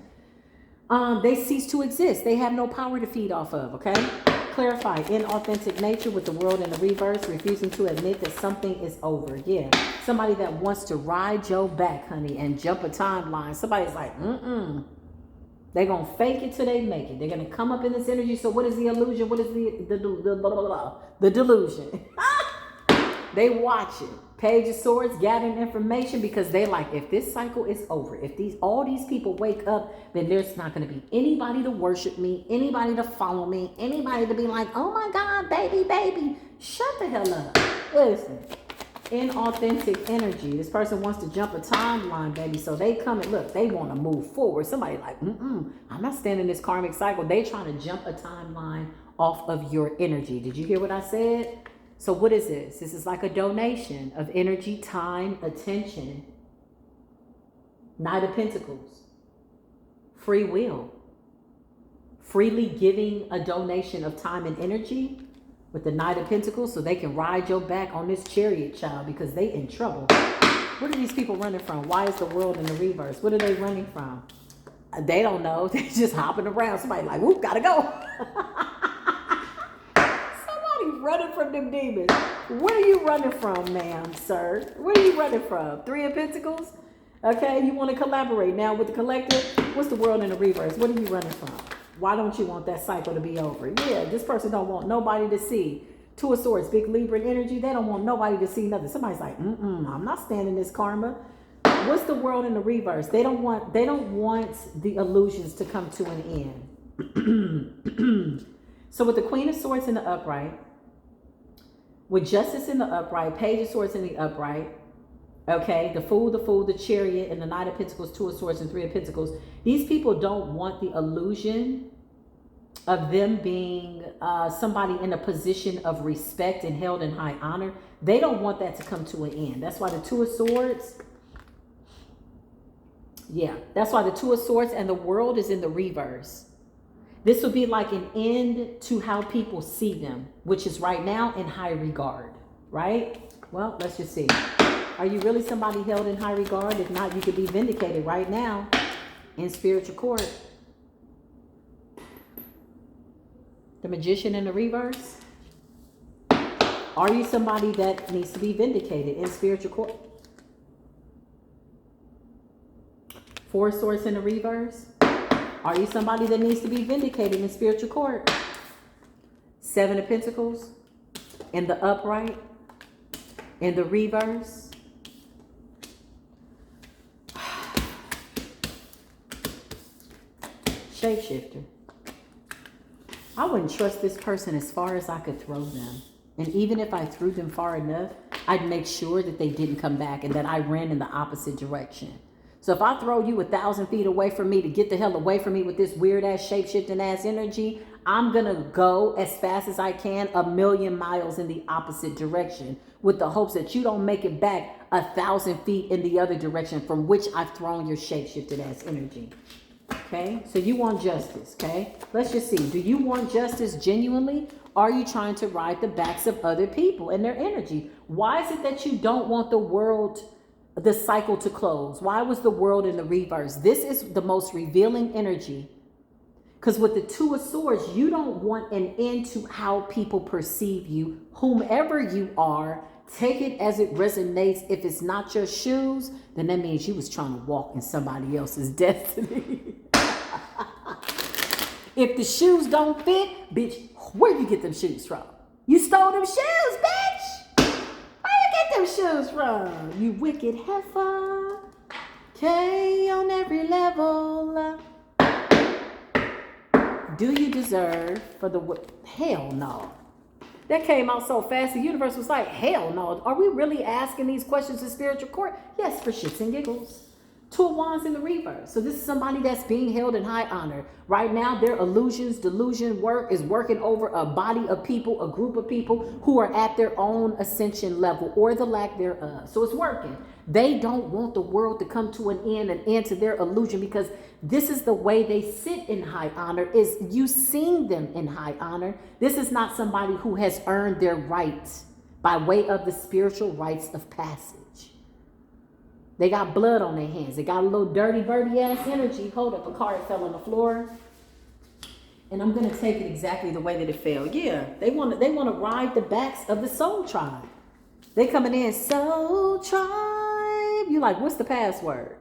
They cease to exist. They have no power to feed off of, okay? Clarify. Inauthentic nature with the world in the reverse, refusing to admit that something is over. Yeah. Somebody that wants to ride your back, honey, and jump a timeline. Somebody's like, They're going to fake it till they make it. They're going to come up in this energy. So what is the illusion? What is the delusion? They watch it. Page of Swords, gathering information because they like, if this cycle is over, if all these people wake up, then there's not going to be anybody to worship me, anybody to follow me, anybody to be like, oh my God, baby, baby. Shut the hell up. Listen. Inauthentic energy. This person wants to jump a timeline, baby. So they come and look, they want to move forward. Somebody like, I'm not standing this karmic cycle. They trying to jump a timeline off of your energy. Did you hear what I said? So what is this? This is like a donation of energy, time, attention. Knight of Pentacles. Free will. freely giving a donation of time and energy with the Knight of Pentacles so they can ride your back on this chariot, child, because they in trouble. What are these people running from? Why is the world in the reverse? What are they running from? They don't know. They're just hopping around. Somebody like, whoop, gotta go. Somebody running from them demons. Where are you running from, ma'am, sir? Where are you running from? Three of Pentacles? Okay, you want to collaborate now with the collective? What's the world in the reverse? What are you running from? Why don't you want that cycle to be over? Yeah, this person don't want nobody to see. Two of Swords, big Libra energy. They don't want nobody to see nothing. Somebody's like, I'm not standing this karma. What's the world in the reverse? They don't want the illusions to come to an end. So with the Queen of Swords in the upright, with Justice in the upright, Page of Swords in the upright, okay, the Fool, the Chariot, and the Knight of Pentacles, Two of Swords, and Three of Pentacles. These people don't want the illusion of them being somebody in a position of respect and held in high honor. They don't want that to come to an end. That's why the Two of Swords, yeah, that's why the Two of Swords and the world is in the reverse. This would be like an end to how people see them, which is right now in high regard, right? Well, let's just see. Are you really somebody held in high regard? If not, you could be vindicated right now in spiritual court. The Magician in the reverse. Are you somebody that needs to be vindicated in spiritual court? Four of Swords in the reverse. Are you somebody that needs to be vindicated in spiritual court? Seven of Pentacles in the upright, in the reverse. Shapeshifter. I wouldn't trust this person as far as I could throw them. And even if I threw them far enough, I'd make sure that they didn't come back and that I ran in the opposite direction. So if I throw you 1,000 feet away from me to get the hell away from me with this weird ass shape-shifting ass energy, I'm going to go as fast as I can 1,000,000 miles in the opposite direction with the hopes that you don't make it back 1,000 feet in the other direction from which I've thrown your shape-shifted ass energy. Okay, so you want justice, okay? Let's just see. Do you want justice genuinely? Are you trying to ride the backs of other people and their energy? Why is it that you don't want the world, the cycle to close? Why was the world in the reverse? This is the most revealing energy. Because with the Two of Swords, you don't want an end to how people perceive you. Whomever you are, take it as it resonates. If it's not your shoes, then that means you was trying to walk in somebody else's destiny. If the shoes don't fit, bitch, where you get them shoes from? You stole them shoes, bitch. Where you get them shoes from? You wicked heifer. Okay, on every level. Do you deserve for the... Hell no. That came out so fast, the universe was like, hell no. Are we really asking these questions in spiritual court? Yes, for shits and giggles. Two of Wands in the reverse. So this is somebody that's being held in high honor. Right now, their delusion work is working over a body of people, a group of people who are at their own ascension level or the lack thereof. So it's working. They don't want the world to come to an end to their illusion, because this is the way they sit in high honor, is you seeing them in high honor. This is not somebody who has earned their rights by way of the spiritual rites of passage. They got blood on their hands. They got a little dirty, birdie ass energy. Hold up, a card fell on the floor. And I'm going to take it exactly the way that it fell. Yeah, they want to ride the backs of the Soultribe. They coming in, Soultribe. You like, what's the password?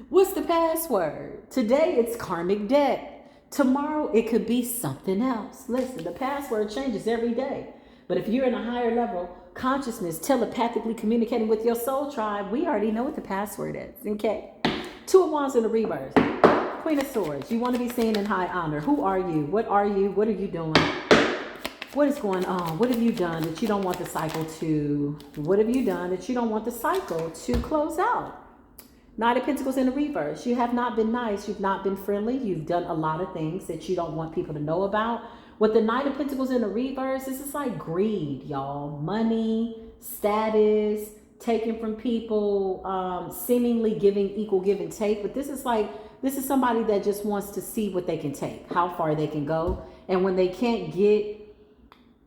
What's the password? Today it's karmic debt. Tomorrow it could be something else. Listen, the password changes every day. But if you're in a higher level consciousness, telepathically communicating with your Soultribe, we already know what the password is, okay? Two of Wands in the reverse. Queen of Swords, you want to be seen in high honor. Who are you? What are you? What are you doing? What is going on? What have you done that you don't want the cycle to... What have you done that you don't want the cycle to close out? Knight of Pentacles in the reverse. You have not been nice. You've not been friendly. You've done a lot of things that you don't want people to know about. With the Knight of Pentacles in the reverse, this is like greed, y'all. Money, status, taking from people, seemingly giving equal give and take. But this is like This is somebody that just wants to see what they can take, how far they can go. And when they can't get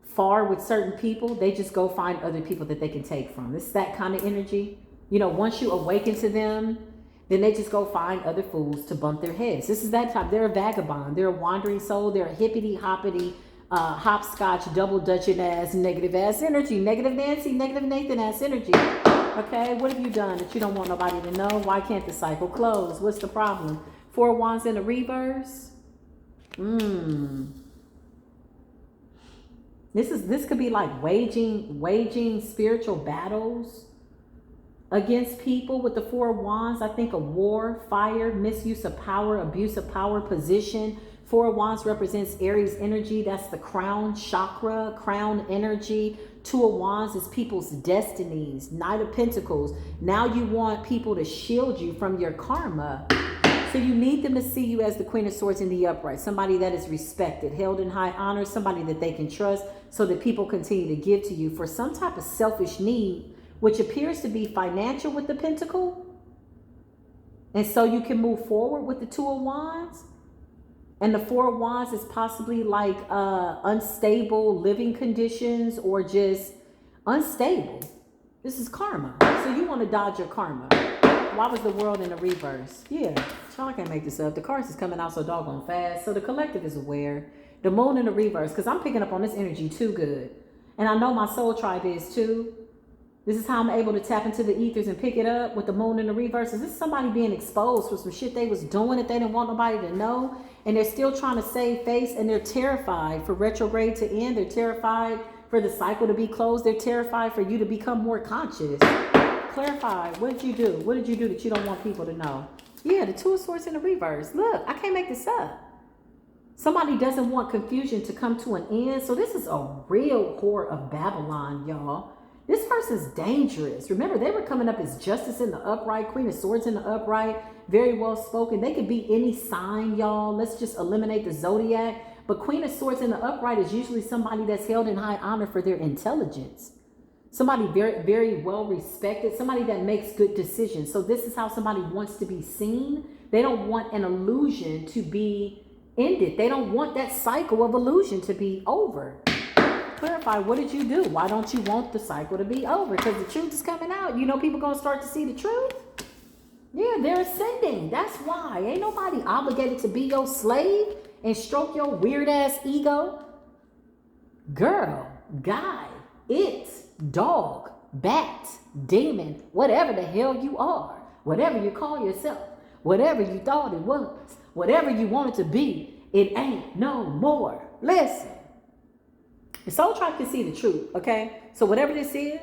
far with certain people, they just go find other people that they can take from. It's that kind of energy. You know, once you awaken to them, then they just go find other fools to bump their heads. This is that type. They're a vagabond. They're a wandering soul. They're a hippity hoppity, hopscotch, double dutching ass, negative ass energy, negative Nancy, negative Nathan ass energy. Okay, what have you done that you don't want nobody to know? Why can't the cycle close? What's the problem? 4 wands in the reverse. This could be like waging spiritual battles against people with the 4 wands. I think a war, fire, misuse of power, abuse of power, position. 4 wands represents Aries energy. That's the crown chakra, crown energy. 2 of wands is people's destinies. Knight of Pentacles. Now you want people to shield you from your karma. So you need them to see you as the Queen of Swords in the upright. Somebody that is respected, held in high honor, somebody that they can trust, so that people continue to give to you for some type of selfish need, which appears to be financial with the Pentacle. And so you can move forward with the 2 of wands. And the 4 of wands is possibly like unstable living conditions or just unstable. This is karma. So you want to dodge your karma. Why was the world in the reverse? Yeah, I can't make this up. The cards is coming out so doggone fast. So the collective is aware. The moon in the reverse, because I'm picking up on this energy too good. And I know my soul tribe is too. This is how I'm able to tap into the ethers and pick it up with the moon in the reverse. Is this somebody being exposed for some shit they was doing that they didn't want nobody to know? And they're still trying to save face, and they're terrified for retrograde to end. They're terrified for the cycle to be closed. They're terrified for you to become more conscious. Clarify. What did you do? What did you do that you don't want people to know? Yeah, the 2 of Swords in the reverse. Look, I can't make this up. Somebody doesn't want confusion to come to an end. So this is a real whore of Babylon, y'all. This person's dangerous. Remember, they were coming up as Justice in the upright, Queen of Swords in the upright, very well spoken. They could be any sign, y'all. Let's just eliminate the zodiac. But Queen of Swords in the upright is usually somebody that's held in high honor for their intelligence. Somebody very, very well respected. Somebody that makes good decisions. So this is how somebody wants to be seen. They don't want an illusion to be ended. They don't want that cycle of illusion to be over. Clarify, what did you do? Why don't you want the cycle to be over? Because the truth is coming out. You know people going to start to see the truth? Yeah, they're ascending. That's why. Ain't nobody obligated to be your slave and stroke your weird ass ego. Girl, guy, it, dog, bat, demon, whatever the hell you are, whatever you call yourself, whatever you thought it was, whatever you wanted to be, it ain't no more. Listen. The soul tribe can see the truth, okay? So whatever this is,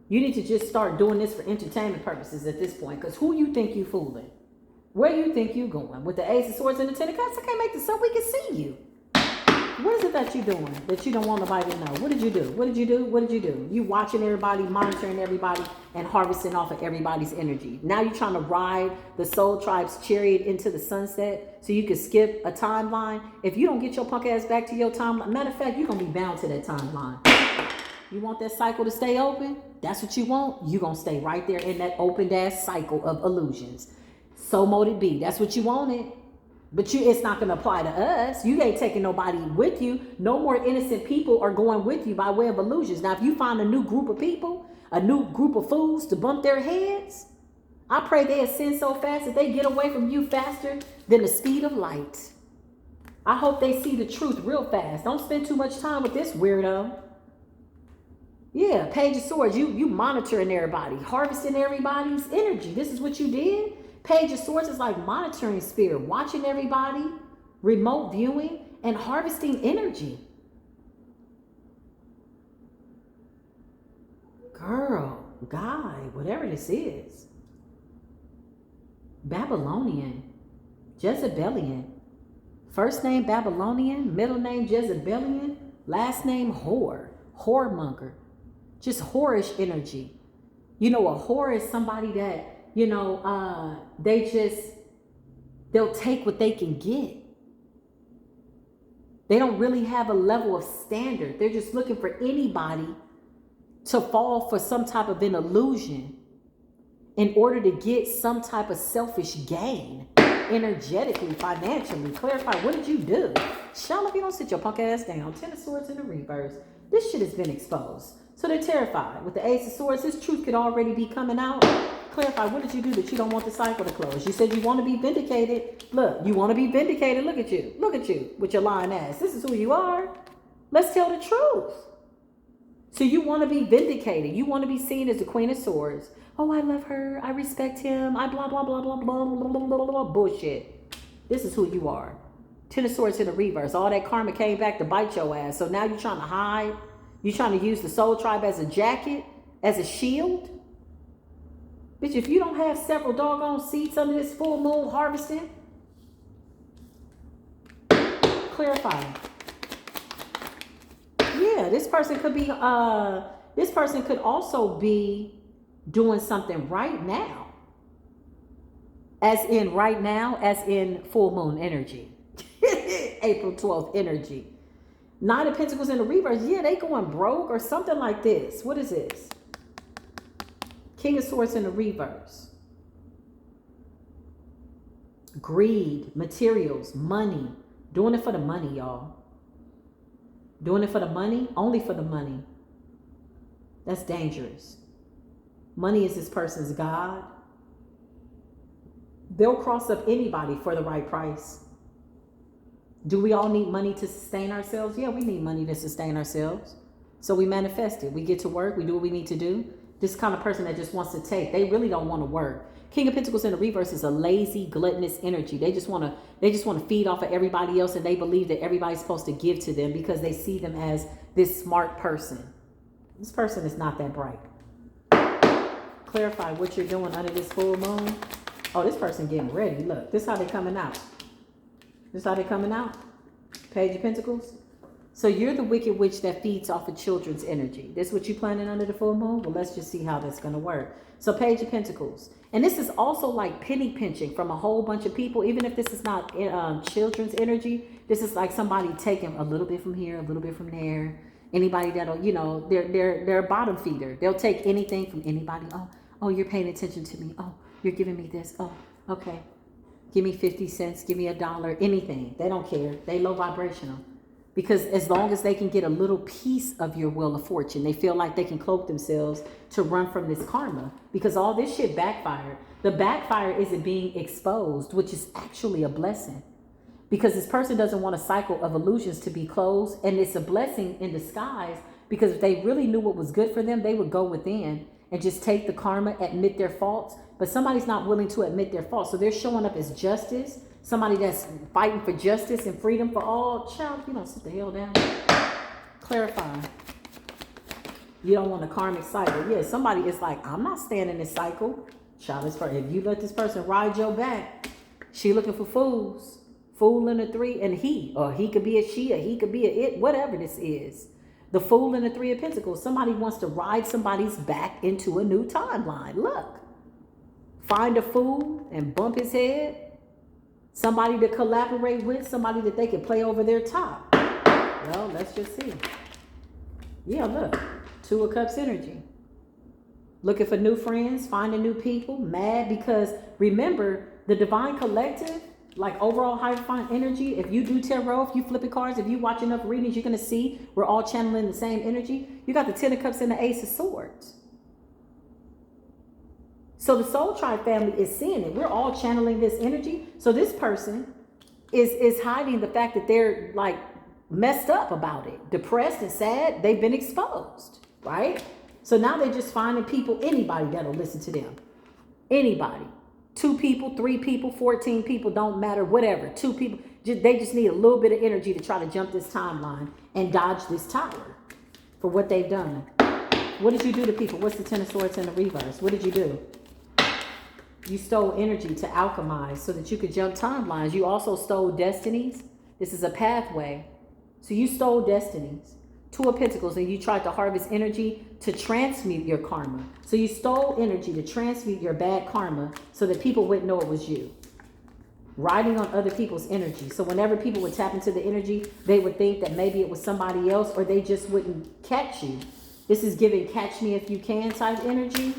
you need to just start doing this for entertainment purposes at this point. Because who you think you fooling? Where you think you going? With the Ace of Swords and the Ten of Cups, I can't make this up. We can see you. What is it that you're doing that you don't want nobody to know? What did you do? What did you do? What did you do? You watching everybody, monitoring everybody, and harvesting off of everybody's energy. Now you're trying to ride the soul tribe's chariot into the sunset so you can skip a timeline. If you don't get your punk ass back to your timeline, matter of fact, you're going to be bound to that timeline. You want that cycle to stay open? That's what you want? You're going to stay right there in that open ass cycle of illusions. So mote it be. That's what you wanted. But it's not going to apply to us. You ain't taking nobody with you. No more innocent people are going with you by way of illusions. Now, if you find a new group of people, a new group of fools to bump their heads, I pray they ascend so fast that they get away from you faster than the speed of light. I hope they see the truth real fast. Don't spend too much time with this weirdo. Yeah, Page of Swords, you monitoring everybody, harvesting everybody's energy. This is what you did. Page of Swords is like monitoring spirit, watching everybody, remote viewing, and harvesting energy. Girl, guy, whatever this is. Babylonian, Jezebelian. First name Babylonian, middle name Jezebelian, last name whore, whoremonger. Just whorish energy. You know, a whore is somebody that, you know, they'll take what they can get. They don't really have a level of standard. They're just looking for anybody to fall for some type of an illusion in order to get some type of selfish gain. energetically, financially. Clarify, what did you do? Sean, if you don't sit your punk ass down. 10 of Swords in the reverse. This shit has been exposed. So they're terrified. With the Ace of Swords, this truth could already be coming out. Clarify, what did you do that you don't want the cycle to close? You said you want to be vindicated. Look, you want to be vindicated. Look at you. Look at you with your lying ass. This is who you are. Let's tell the truth. So you want to be vindicated. You want to be seen as the Queen of Swords. Oh, I love her. I respect him. I blah, blah, blah, blah, blah, blah, blah, blah, blah. Bullshit. This is who you are. 10 of Swords in the reverse. All that karma came back to bite your ass. So now you're trying to hide. You're trying to use the Soultribe as a jacket, as a shield. Bitch, if you don't have several doggone seats under this full moon harvesting, clarify. Yeah, this person could be, this person could also be doing something right now. As in full moon energy. April 12th energy. 9 of Pentacles in the reverse. Yeah, they going broke or something like this. What is this? King of Swords in the reverse. Greed, materials, money. Doing it for the money, y'all. Doing it for the money, only for the money. That's dangerous. Money is this person's God. They'll cross up anybody for the right price. Do we all need money to sustain ourselves? Yeah, we need money to sustain ourselves. So we manifest it. We get to work. We do what we need to do. This kind of person that just wants to take. They really don't want to work. King of Pentacles in the reverse is a lazy, gluttonous energy. They just want to feed off of everybody else, and they believe that everybody's supposed to give to them because they see them as this smart person. This person is not that bright. Clarify what you're doing under this full moon. Oh, this person getting ready. Look, this is how they coming out. This is how they coming out. Page of Pentacles. So you're the wicked witch that feeds off of children's energy. This is what you planning under the full moon? Well, let's just see how that's going to work. So Page of Pentacles. And this is also like penny pinching from a whole bunch of people. Even if this is not children's energy, this is like somebody taking a little bit from here, a little bit from there. Anybody that'll, you know, they're a bottom feeder. They'll take anything from anybody. Oh, you're paying attention to me. Oh, you're giving me this. Oh, okay. Give me 50 cents. Give me $1. Anything. They don't care. They low vibrational. Because as long as they can get a little piece of your wheel of fortune, they feel like they can cloak themselves to run from this karma. Because all this shit backfired. The backfire isn't being exposed, which is actually a blessing. Because this person doesn't want a cycle of illusions to be closed. And it's a blessing in disguise. Because if they really knew what was good for them, they would go within and just take the karma, admit their faults. But somebody's not willing to admit their faults. So they're showing up as justice. Somebody that's fighting for justice and freedom for all. Child, you don't sit the hell down. Clarify. You don't want a karmic cycle. Yeah, somebody is like, I'm not staying in this cycle. Child, if you let this person ride your back, she looking for fools. Fool in a 3 and he. Or he could be a she or he could be a it. Whatever this is. The Fool in the 3 of Pentacles. Somebody wants to ride somebody's back into a new timeline. Look. Find a fool and bump his head. Somebody to collaborate with. Somebody that they can play over their top. Well, let's just see. Yeah, look. 2 of Cups energy. Looking for new friends. Finding new people. Mad because remember, the divine collective, like overall high refined energy, if you do tarot, if you flipping cards, if you watch enough readings, you're going to see we're all channeling the same energy. You got the 10 of Cups and the Ace of Swords. So the Soultribe family is seeing it. We're all channeling this energy. So this person is hiding the fact that they're like messed up about it. Depressed and sad. They've been exposed, right? So now they're just finding people, anybody that'll listen to them. Anybody. 2 people, 3 people, 14 people, don't matter, whatever. 2 people. They just need a little bit of energy to try to jump this timeline and dodge this tower for what they've done. What did you do to people? What's the 10 of Swords in the reverse? What did you do? You stole energy to alchemize so that you could jump timelines. You also stole destinies. This is a pathway. So you stole destinies. 2 of Pentacles, and you tried to harvest energy to transmute your karma. So you stole energy to transmute your bad karma so that people wouldn't know it was you. Riding on other people's energy. So whenever people would tap into the energy, they would think that maybe it was somebody else, or they just wouldn't catch you. This is giving catch me if you can type energy.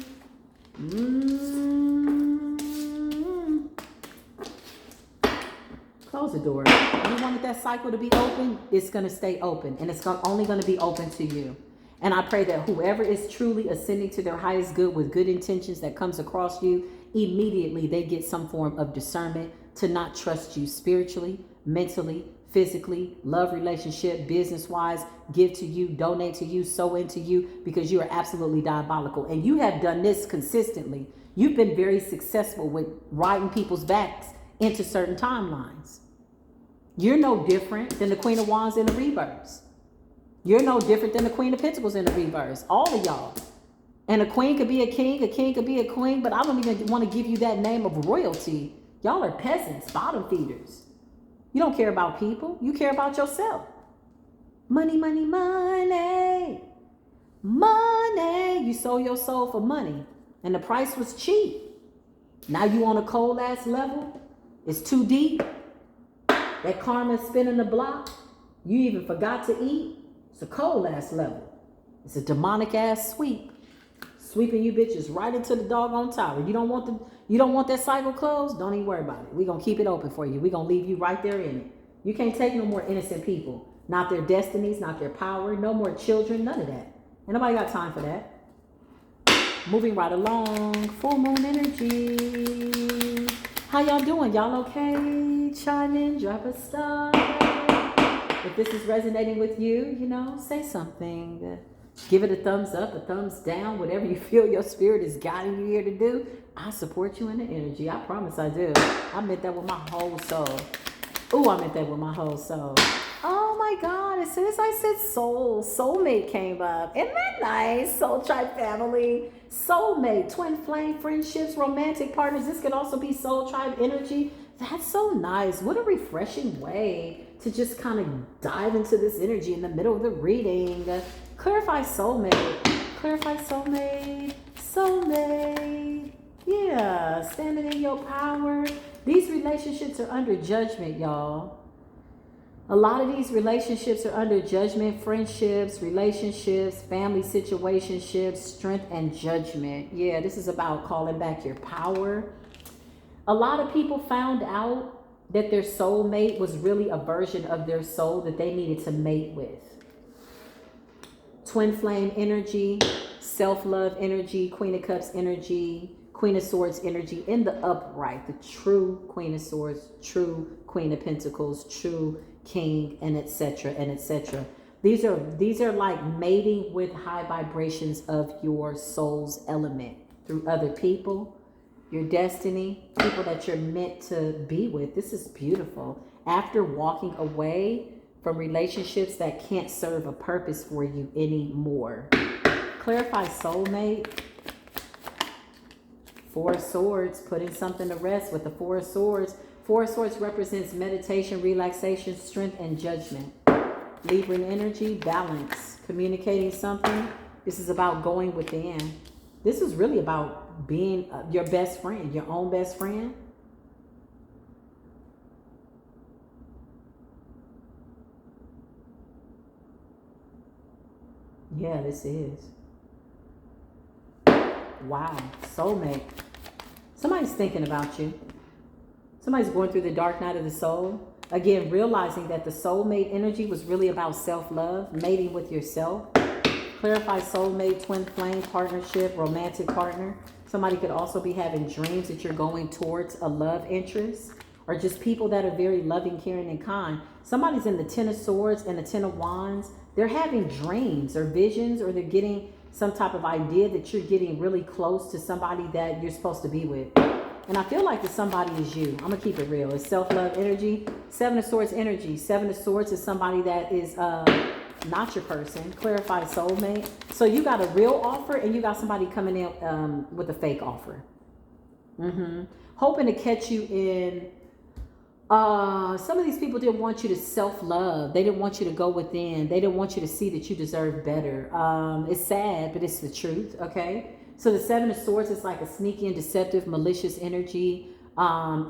Close the door. You wanted that cycle to be open, it's going to stay open. And it's only going to be open to you. And I pray that whoever is truly ascending to their highest good with good intentions that comes across you, immediately they get some form of discernment to not trust you spiritually, mentally, physically, love relationship, business-wise, give to you, donate to you, sow into you, because you are absolutely diabolical. And you have done this consistently. You've been very successful with riding people's backs into certain timelines. You're no different than the Queen of Wands in the reverse. You're no different than the Queen of Pentacles in the reverse. All of y'all. And a queen could be a king could be a queen, but I don't even want to give you that name of royalty. Y'all are peasants, bottom feeders. You don't care about people. You care about yourself. Money, money, money. Money. You sold your soul for money. And the price was cheap. Now you on a cold ass level. It's too deep. That karma is spinning the block. You even forgot to eat. It's a cold ass level. It's a demonic ass sweep. Sweeping you bitches right into the doggone tower. You don't want that cycle closed? Don't even worry about it. We're going to keep it open for you. We're going to leave you right there in it. You can't take no more innocent people. Not their destinies, not their power. No more children, none of that. Ain't nobody got time for that. Moving right along. Full moon energy. How y'all doing? Y'all okay? Chime in, drop a star. If this is resonating with you, say something. Give it a thumbs up, a thumbs down, whatever you feel your spirit is guiding you here to do. I support you in the energy. I promise I do. I meant that with my whole soul. Ooh, I meant that with my whole soul. Oh my God. As soon as I said soulmate came up. Isn't that nice? Soultribe family. Soulmate, twin flame, friendships, romantic partners. This could also be Soultribe energy. That's so nice. What a refreshing way to just kind of dive into this energy in the middle of the reading. Clarify soulmate. Clarify soulmate. Soulmate. Yeah, standing in your power. These relationships are under judgment, y'all. A lot of these relationships are under judgment. Friendships, relationships, family situationships, strength and judgment. Yeah, this is about calling back your power. A lot of people found out that their soulmate was really a version of their soul that they needed to mate with. Twin flame energy, self-love energy, Queen of Cups energy, Queen of Swords energy in the upright, the true Queen of Swords, true Queen of Pentacles, true King, and etc. and etc. These are like mating with high vibrations of your soul's element through other people, your destiny, people that you're meant to be with. This is beautiful. After walking away from relationships that can't serve a purpose for you anymore. Clarify soulmate. Four of Swords, putting something to rest with the Four of Swords. Four of Swords represents meditation, relaxation, strength, and judgment. Libra energy, balance, communicating something. This is about going within. This is really about being your best friend, your own best friend. Yeah, this is. Wow, soulmate. Somebody's thinking about you. Somebody's going through the dark night of the soul. Again, realizing that the soulmate energy was really about self-love, mating with yourself. Clarify soulmate, twin flame, partnership, romantic partner. Somebody could also be having dreams that you're going towards a love interest, or just people that are very loving, caring, and kind. Somebody's in the Ten of Swords and the Ten of Wands. They're having dreams or visions, or they're getting some type of idea that you're getting really close to somebody that you're supposed to be with. And I feel like that somebody is you. I'm going to keep it real. It's self-love energy. Seven of Swords energy. Seven of Swords is somebody that is not your person. Clarify soulmate. So you got a real offer and you got somebody coming in with a fake offer. Hoping to catch you in. Some of these people didn't want you to self-love. They didn't want you to go within. They didn't want you to see that you deserve better. It's sad, but it's the truth, okay? So the Seven of Swords is like a sneaky and deceptive, malicious energy,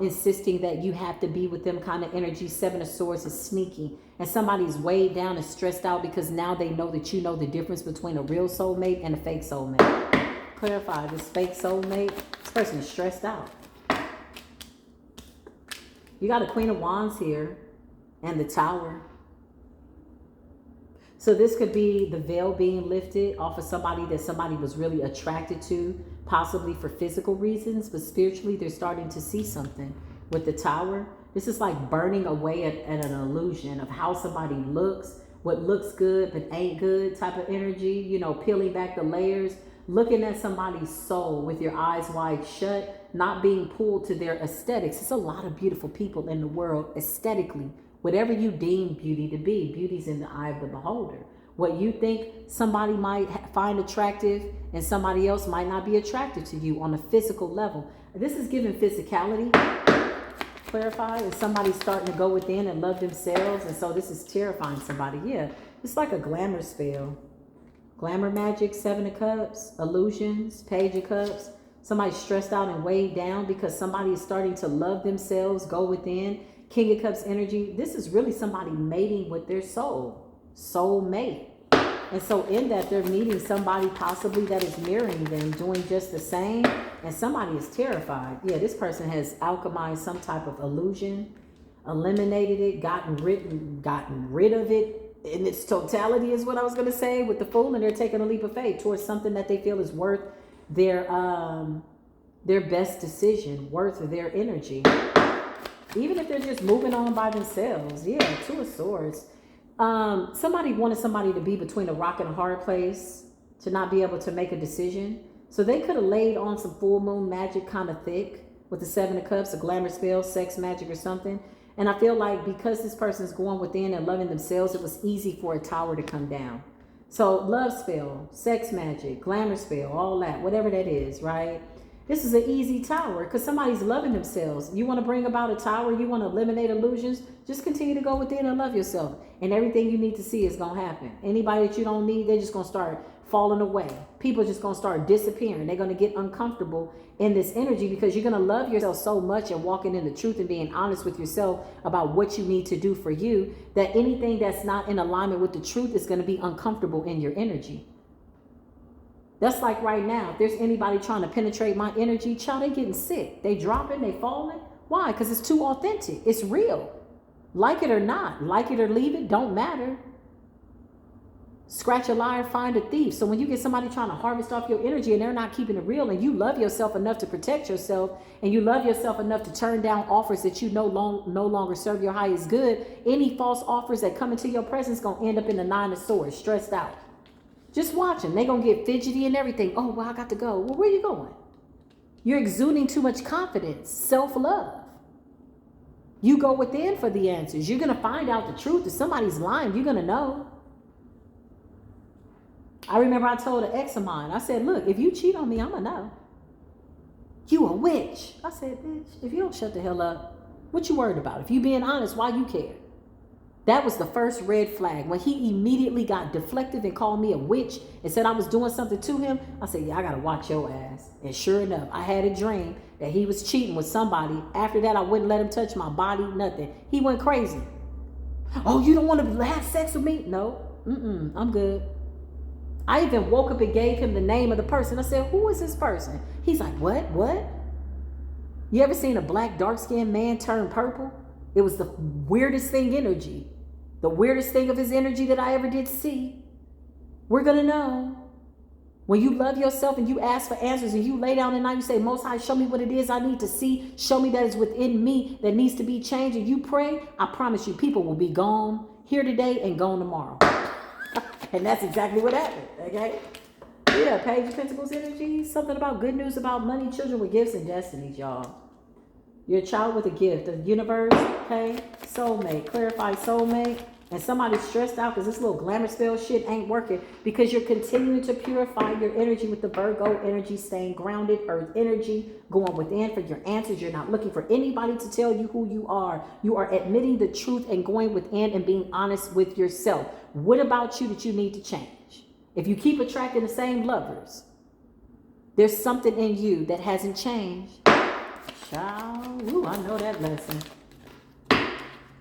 insisting that you have to be with them kind of energy. Seven of Swords is sneaky. And somebody's weighed down and stressed out because now they know that you know the difference between a real soulmate and a fake soulmate. Clarify, this fake soulmate, this person is stressed out. You got a Queen of Wands here and the Tower. So this could be the veil being lifted off of somebody that somebody was really attracted to, possibly for physical reasons, but spiritually they're starting to see something with the Tower. This is like burning away at an illusion of how somebody looks, what looks good but ain't good type of energy, you know, peeling back the layers, looking at somebody's soul with your eyes wide shut, not being pulled to their aesthetics. There's a lot of beautiful people in the world aesthetically. Whatever you deem beauty to be, beauty's in the eye of the beholder. What you think somebody might find attractive and somebody else might not be attracted to you on a physical level. This is giving physicality. Clarify, if somebody's starting to go within and love themselves, and so this is terrifying somebody. Yeah, it's like a glamour spell. Glamour magic, 7 of Cups, illusions, Page of Cups. Somebody's stressed out and weighed down because somebody is starting to love themselves, go within. King of Cups energy. This is really somebody mating with their soul mate. And so in that, they're meeting somebody possibly that is mirroring them, doing just the same. And somebody is terrified. Yeah, this person has alchemized some type of illusion, eliminated it, gotten rid of it in its totality is what I was going to say with the Fool. And they're taking a leap of faith towards something that they feel is worth their best decision, worth their energy. Even if they're just moving on by themselves. Yeah, 2 of Swords. Somebody wanted somebody to be between a rock and a hard place, to not be able to make a decision. So they could have laid on some full moon magic kind of thick with the 7 of Cups, a glamour spell, sex magic or something. And I feel like because this person's going within and loving themselves, it was easy for a Tower to come down. So love spell, sex magic, glamour spell, all that, whatever that is, right? This is an easy Tower because somebody's loving themselves. You want to bring about a Tower, you want to eliminate illusions, just continue to go within and love yourself. And everything you need to see is going to happen. Anybody that you don't need, they're just going to start falling away. People are just going to start disappearing. They're going to get uncomfortable in this energy because you're going to love yourself so much and walking in the truth and being honest with yourself about what you need to do for you, that anything that's not in alignment with the truth is going to be uncomfortable in your energy. That's like right now, if there's anybody trying to penetrate my energy, child, they getting sick. They dropping, they falling. Why? Because it's too authentic. It's real. Like it or not, like it or leave it, don't matter. Scratch a liar, find a thief. So when you get somebody trying to harvest off your energy and they're not keeping it real, and you love yourself enough to protect yourself, and you love yourself enough to turn down offers that you no longer serve your highest good, any false offers that come into your presence going to end up in the 9 of Swords, stressed out. Just watch them. They're going to get fidgety and everything. Oh, well, I got to go. Well, where are you going? You're exuding too much confidence, self-love. You go within for the answers. You're going to find out the truth. If somebody's lying, you're going to know. I remember I told an ex of mine, I said, look, if you cheat on me, I'm going to know. You a witch. I said, bitch, if you don't shut the hell up, what you worried about? If you being honest, why you care? That was the first red flag. When he immediately got deflective and called me a witch and said I was doing something to him, I said, yeah, I got to watch your ass. And sure enough, I had a dream that he was cheating with somebody. After that, I wouldn't let him touch my body, nothing. He went crazy. Oh, you don't want to have sex with me? No, I'm good. I even woke up and gave him the name of the person. I said, who is this person? He's like, what? You ever seen a black dark-skinned man turn purple? It was the weirdest thing energy. The weirdest thing of his energy that I ever did see. We're going to know. When you love yourself and you ask for answers and you lay down at night, you say, Most High, show me what it is I need to see. Show me that is within me that needs to be changed. And you pray, I promise you, people will be gone here today and gone tomorrow. And that's exactly what happened, okay? Yeah, Page of Pentacles energy, something about good news about money, children with gifts and destinies, y'all. You're a child with a gift, the universe, okay? Soulmate, clarify soulmate. And somebody's stressed out because this little glamour spell shit ain't working because you're continuing to purify your energy with the Virgo energy, staying grounded, earth energy, going within for your answers. You're not looking for anybody to tell you who you are. You are admitting the truth and going within and being honest with yourself. What about you that you need to change? If you keep attracting the same lovers, there's something in you that hasn't changed. Child, ooh, I know that lesson.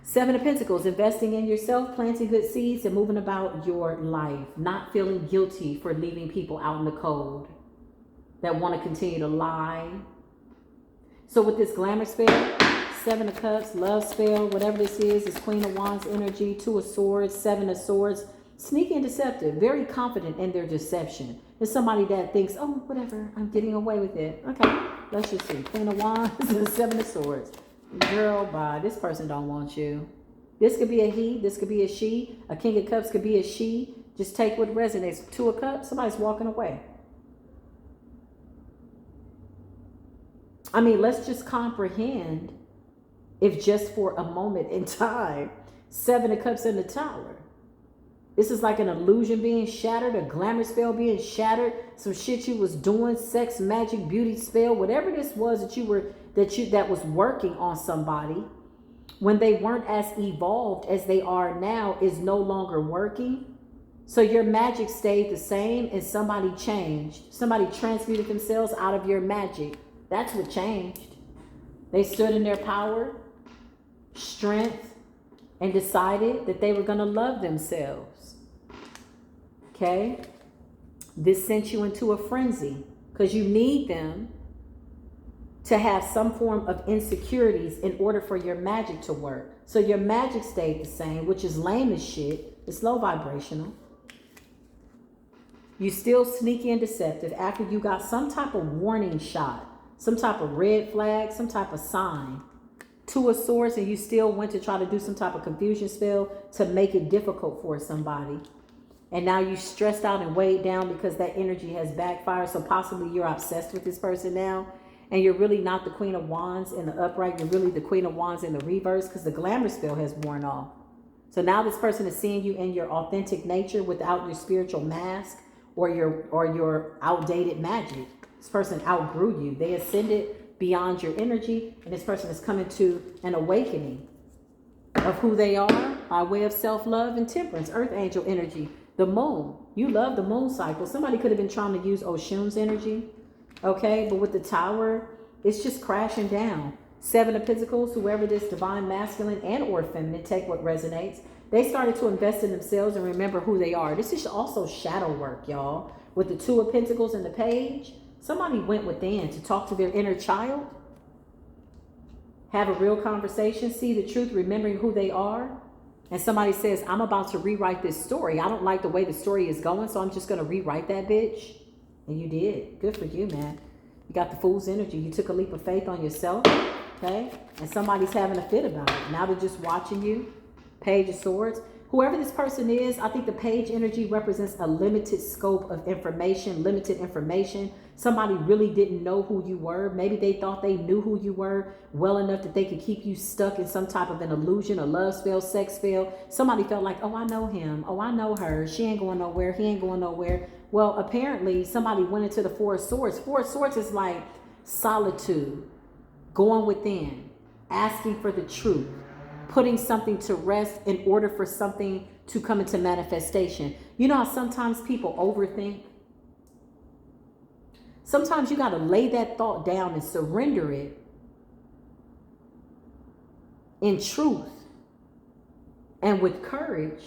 7 of Pentacles, investing in yourself, planting good seeds, and moving about your life. Not feeling guilty for leaving people out in the cold that want to continue to lie. So with this glamour spell, Seven of Cups, love spell, whatever this is Queen of Wands energy, Two of Swords, Seven of Swords. Sneaky and deceptive, very confident in their deception. There's somebody that thinks, oh, whatever, I'm getting away with it. Okay, let's just see. Queen of Wands and Seven of Swords. Girl, bye. This person don't want you. This could be a he, this could be a she. A King of Cups could be a she. Just take what resonates. Two of Cups, somebody's walking away. I mean, let's just comprehend, if just for a moment in time, Seven of Cups in the Tower. This is like an illusion being shattered, a glamour spell being shattered, some shit you was doing, sex, magic, beauty spell, whatever this was that was working on somebody when they weren't as evolved as they are now is no longer working. So your magic stayed the same and somebody changed. Somebody transmuted themselves out of your magic. That's what changed. They stood in their power, strength, and decided that they were going to love themselves. Okay? This sent you into a frenzy because you need them to have some form of insecurities in order for your magic to work. So your magic stayed the same, which is lame as shit. It's low vibrational. You still sneaky and deceptive after you got some type of warning shot, some type of red flag, some type of sign. Two of Swords, and you still went to try to do some type of confusion spell to make it difficult for somebody. And now you stressed out and weighed down because that energy has backfired. So possibly you're obsessed with this person now. And you're really not the Queen of Wands in the upright. You're really the Queen of Wands in the reverse because the glamour spell has worn off. So now this person is seeing you in your authentic nature without your spiritual mask or your outdated magic. This person outgrew you. They ascended beyond your energy. And this person is coming to an awakening of who they are by way of self-love and temperance. Earth angel energy. The moon. You love the moon cycle. Somebody could have been trying to use Oshun's energy. Okay, but with the Tower, it's just crashing down. Seven of Pentacles, whoever this divine masculine and or feminine, take what resonates. They started to invest in themselves and remember who they are. This is also shadow work, y'all. With the Two of Pentacles and the Page, somebody went within to talk to their inner child. Have a real conversation, see the truth, remembering who they are. And somebody says, I'm about to rewrite this story. I don't like the way the story is going, so I'm just going to rewrite that bitch. And you did. Good for you, man. You got the Fool's energy. You took a leap of faith on yourself, okay? And somebody's having a fit about it. Now they're just watching you. Page of Swords. Whoever this person is, I think the Page energy represents a limited scope of information, limited information. Somebody really didn't know who you were. Maybe they thought they knew who you were well enough that they could keep you stuck in some type of an illusion, a love spell, sex spell. Somebody felt like, oh, I know him. Oh, I know her. She ain't going nowhere. He ain't going nowhere. Well, apparently somebody went into the Four of Swords. Four of Swords is like solitude, going within, asking for the truth, putting something to rest in order for something to come into manifestation. You know how sometimes people overthink? Sometimes you got to lay that thought down and surrender it in truth and with courage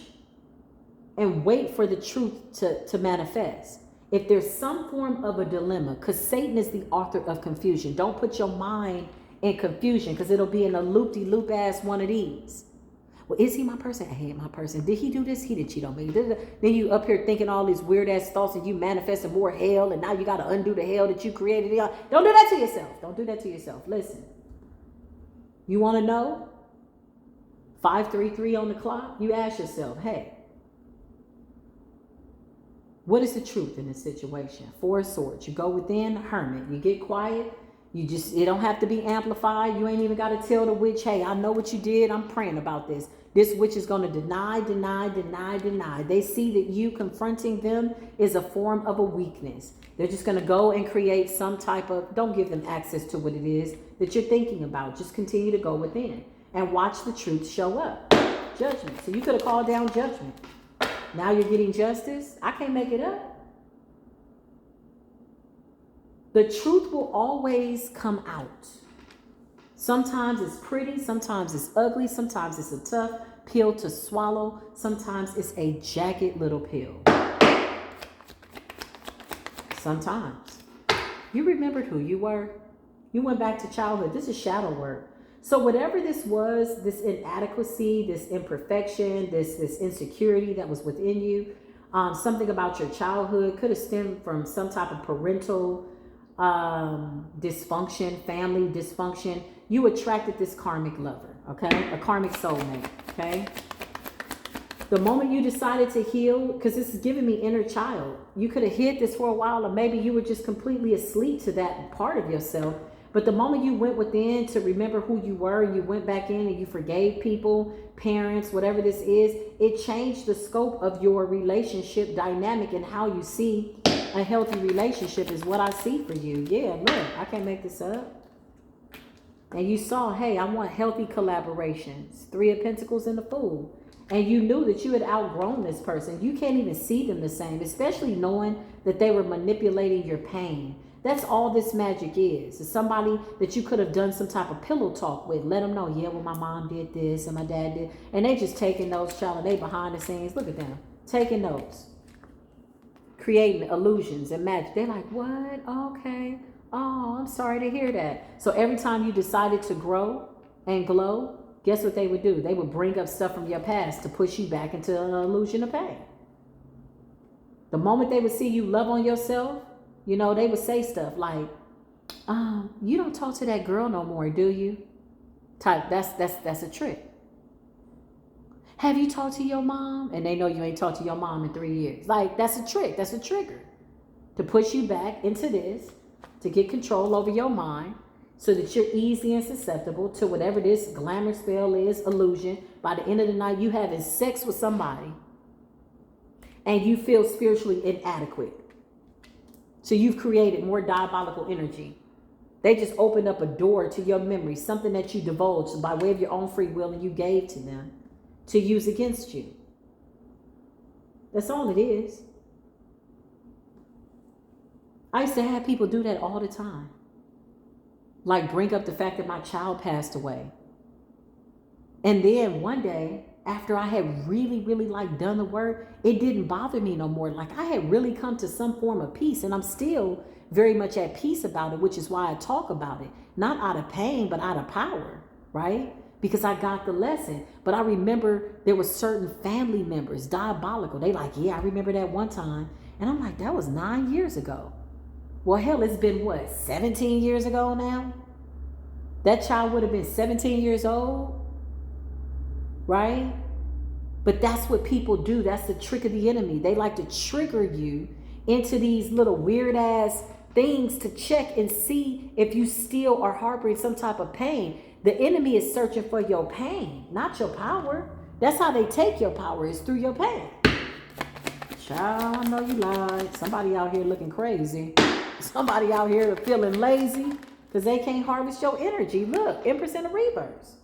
and wait for the truth to manifest. If there's some form of a dilemma, because Satan is the author of confusion. Don't put your mind in confusion because it'll be in a loop-de-loop ass one of these. Well, is he my person? I hate my person. Did he do this? He did cheat on me. Then you up here thinking all these weird ass thoughts and you manifesting more hell and now you got to undo the hell that you created. Don't do that to yourself. Don't do that to yourself. Listen. You want to know? 533 on the clock. You ask yourself, hey, what is the truth in this situation? Four of Swords. You go within, hermit. You get quiet. It don't have to be amplified. You ain't even got to tell the witch, hey, I know what you did. I'm praying about this. This witch is going to deny. They see that you confronting them is a form of a weakness. They're just going to go and create some type of, don't give them access to what it is that you're thinking about. Just continue to go within and watch the truth show up. Judgment. So you could have called down judgment. Now you're getting justice. I can't make it up. The truth will always come out. Sometimes it's pretty, sometimes it's ugly, sometimes it's a tough pill to swallow, sometimes it's a jagged little pill. Sometimes. You remembered who you were. You went back to childhood. This is shadow work. So whatever this was, this inadequacy, this imperfection, this insecurity that was within you, something about your childhood could have stemmed from some type of parental dysfunction, family dysfunction. You attracted this karmic lover, okay? A karmic soulmate, okay? The moment you decided to heal, because this is giving me inner child, you could have hid this for a while, or maybe you were just completely asleep to that part of yourself. But the moment you went within to remember who you were, you went back in and you forgave people, parents, whatever this is, it changed the scope of your relationship dynamic and how you see a healthy relationship is what I see for you. Yeah, look, I can't make this up. And you saw, hey, I want healthy collaborations. 3 of Pentacles and the Fool. And you knew that you had outgrown this person. You can't even see them the same, especially knowing that they were manipulating your pain. That's all this magic is. It's somebody that you could have done some type of pillow talk with. Let them know, yeah, well, my mom did this and my dad did. And they just taking notes, child, and they behind the scenes. Look at them. Taking notes. Creating illusions and magic. They're like, what? Okay. Oh, I'm sorry to hear that. So every time you decided to grow and glow, guess what they would do? They would bring up stuff from your past to push you back into an illusion of pain. The moment they would see you love on yourself, you know, they would say stuff like, you don't talk to that girl no more, do you? Type, that's a trick. Have you talked to your mom? And they know you ain't talked to your mom in 3 years. Like, that's a trick. That's a trigger to push you back into this, to get control over your mind so that you're easy and susceptible to whatever this glamour spell is, illusion. By the end of the night, you having sex with somebody and you feel spiritually inadequate. So you've created more diabolical energy. They just opened up a door to your memory, something that you divulged by way of your own free will and you gave to them to use against you. That's all it is. I used to have people do that all the time. Like bring up the fact that my child passed away. And then one day, after I had really, really like done the work, it didn't bother me no more. Like I had really come to some form of peace, and I'm still very much at peace about it, which is why I talk about it. Not out of pain, but out of power, right? Because I got the lesson. But I remember there were certain family members, diabolical. They like, yeah, I remember that one time. And I'm like, that was 9 years ago. Well, hell, it's been what, 17 years ago now? That child would have been 17 years old, right? But that's what people do. That's the trick of the enemy. They like to trigger you into these little weird ass things to check and see if you still are harboring some type of pain. The enemy is searching for your pain, not your power. That's how they take your power, is through your pain. Child, I know you lied. Somebody out here looking crazy. Somebody out here feeling lazy because they can't harvest your energy. Look, Empress in the reverse.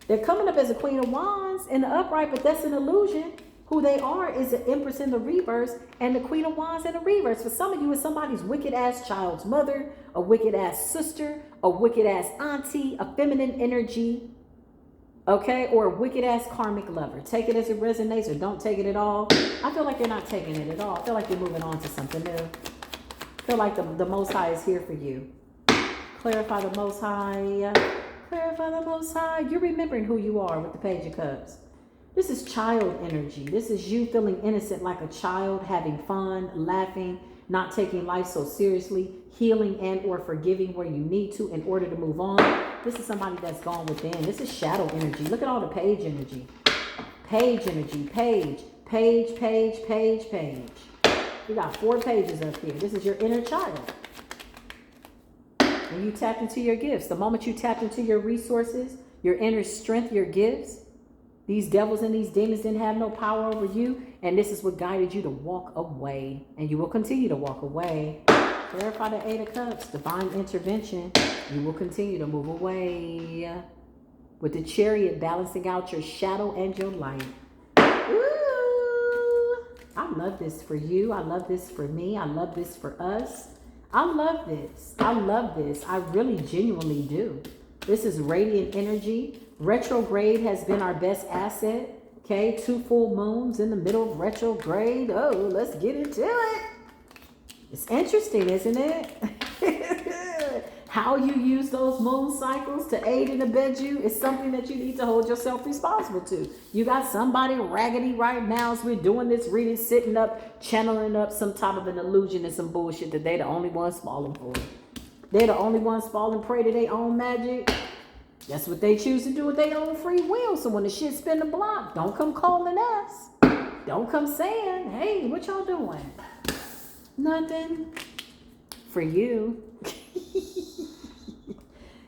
They're coming up as a Queen of Wands in the upright, but that's an illusion. Who they are is the Empress in the reverse and the Queen of Wands in the reverse. For some of you, it's somebody's wicked ass child's mother, a wicked ass sister, a wicked ass auntie, a feminine energy, okay, or a wicked ass karmic lover. Take it as it resonates or don't take it at all. I feel like they're not taking it at all. I feel like they're moving on to something new. I feel like the Most High is here for you. Clarify the Most High. Clarify the Most High. You're remembering who you are with the Page of Cups. This is child energy. This is you feeling innocent like a child, having fun, laughing, not taking life so seriously, healing and or forgiving where you need to in order to move on. This is somebody that's gone within. This is shadow energy. Look at all the page energy. Page energy. Page. Page, page, page, page. You got 4 pages up here. This is your inner child. When you tapped into your gifts, the moment you tapped into your resources, your inner strength, your gifts, these devils and these demons didn't have no power over you. And this is what guided you to walk away. And you will continue to walk away. Clarify the 8 of Cups. Divine intervention. You will continue to move away. With the Chariot balancing out your shadow and your light. Ooh, I love this for you. I love this for me. I love this for us. I love this. I love this. I really genuinely do. This is radiant energy. Retrograde has been our best asset. Okay, 2 full moons in the middle of retrograde. Oh, let's get into it. It's interesting, isn't it? How you use those moon cycles to aid and abet you is something that you need to hold yourself responsible to. You got somebody raggedy right now as we're doing this reading, sitting up, channeling up some type of an illusion and some bullshit that they the only ones falling for. They're the only ones falling prey to their own magic. That's what they choose to do with their own free will. So when the shit spin the block, don't come calling us. Don't come saying, hey, what y'all doing? Nothing for you.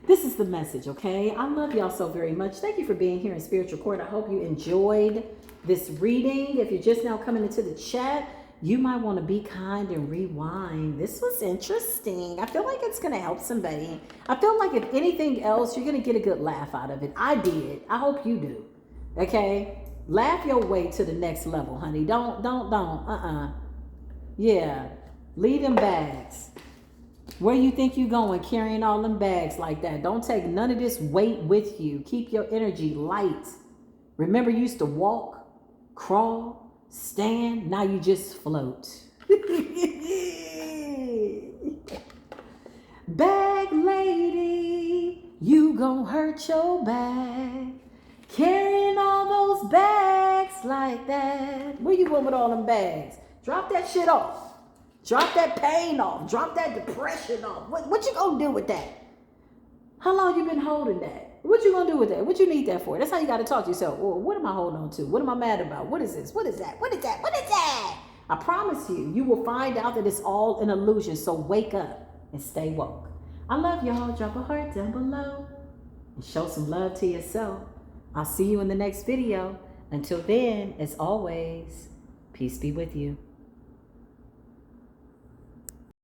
This is the message, okay? I love y'all so very much. Thank you for being here in Spiritual Court. I hope you enjoyed this reading. If you're just now coming into the chat, you might want to be kind and rewind. This was interesting. I feel like it's going to help somebody. I feel like if anything else, you're going to get a good laugh out of it. I did. I hope you do. Okay? Laugh your way to the next level, honey. Don't. Yeah. Leave them bags. Where you think you going carrying all them bags like that? Don't take none of this weight with you. Keep your energy light. Remember, you used to walk, crawl, stand. Now you just float. Bag lady, you gon' hurt your back. Carrying all those bags like that. Where you going with all them bags? Drop that shit off. Drop that pain off. Drop that depression off. What you gonna do with that? How long you been holding that? What you gonna do with that? What you need that for? That's how you gotta talk to yourself. Well, what am I holding on to? What am I mad about? What is this? What is that? What is that? What is that? I promise you, you will find out that it's all an illusion. So wake up and stay woke. I love y'all. Drop a heart down below and show some love to yourself. I'll see you in the next video. Until then, as always, peace be with you.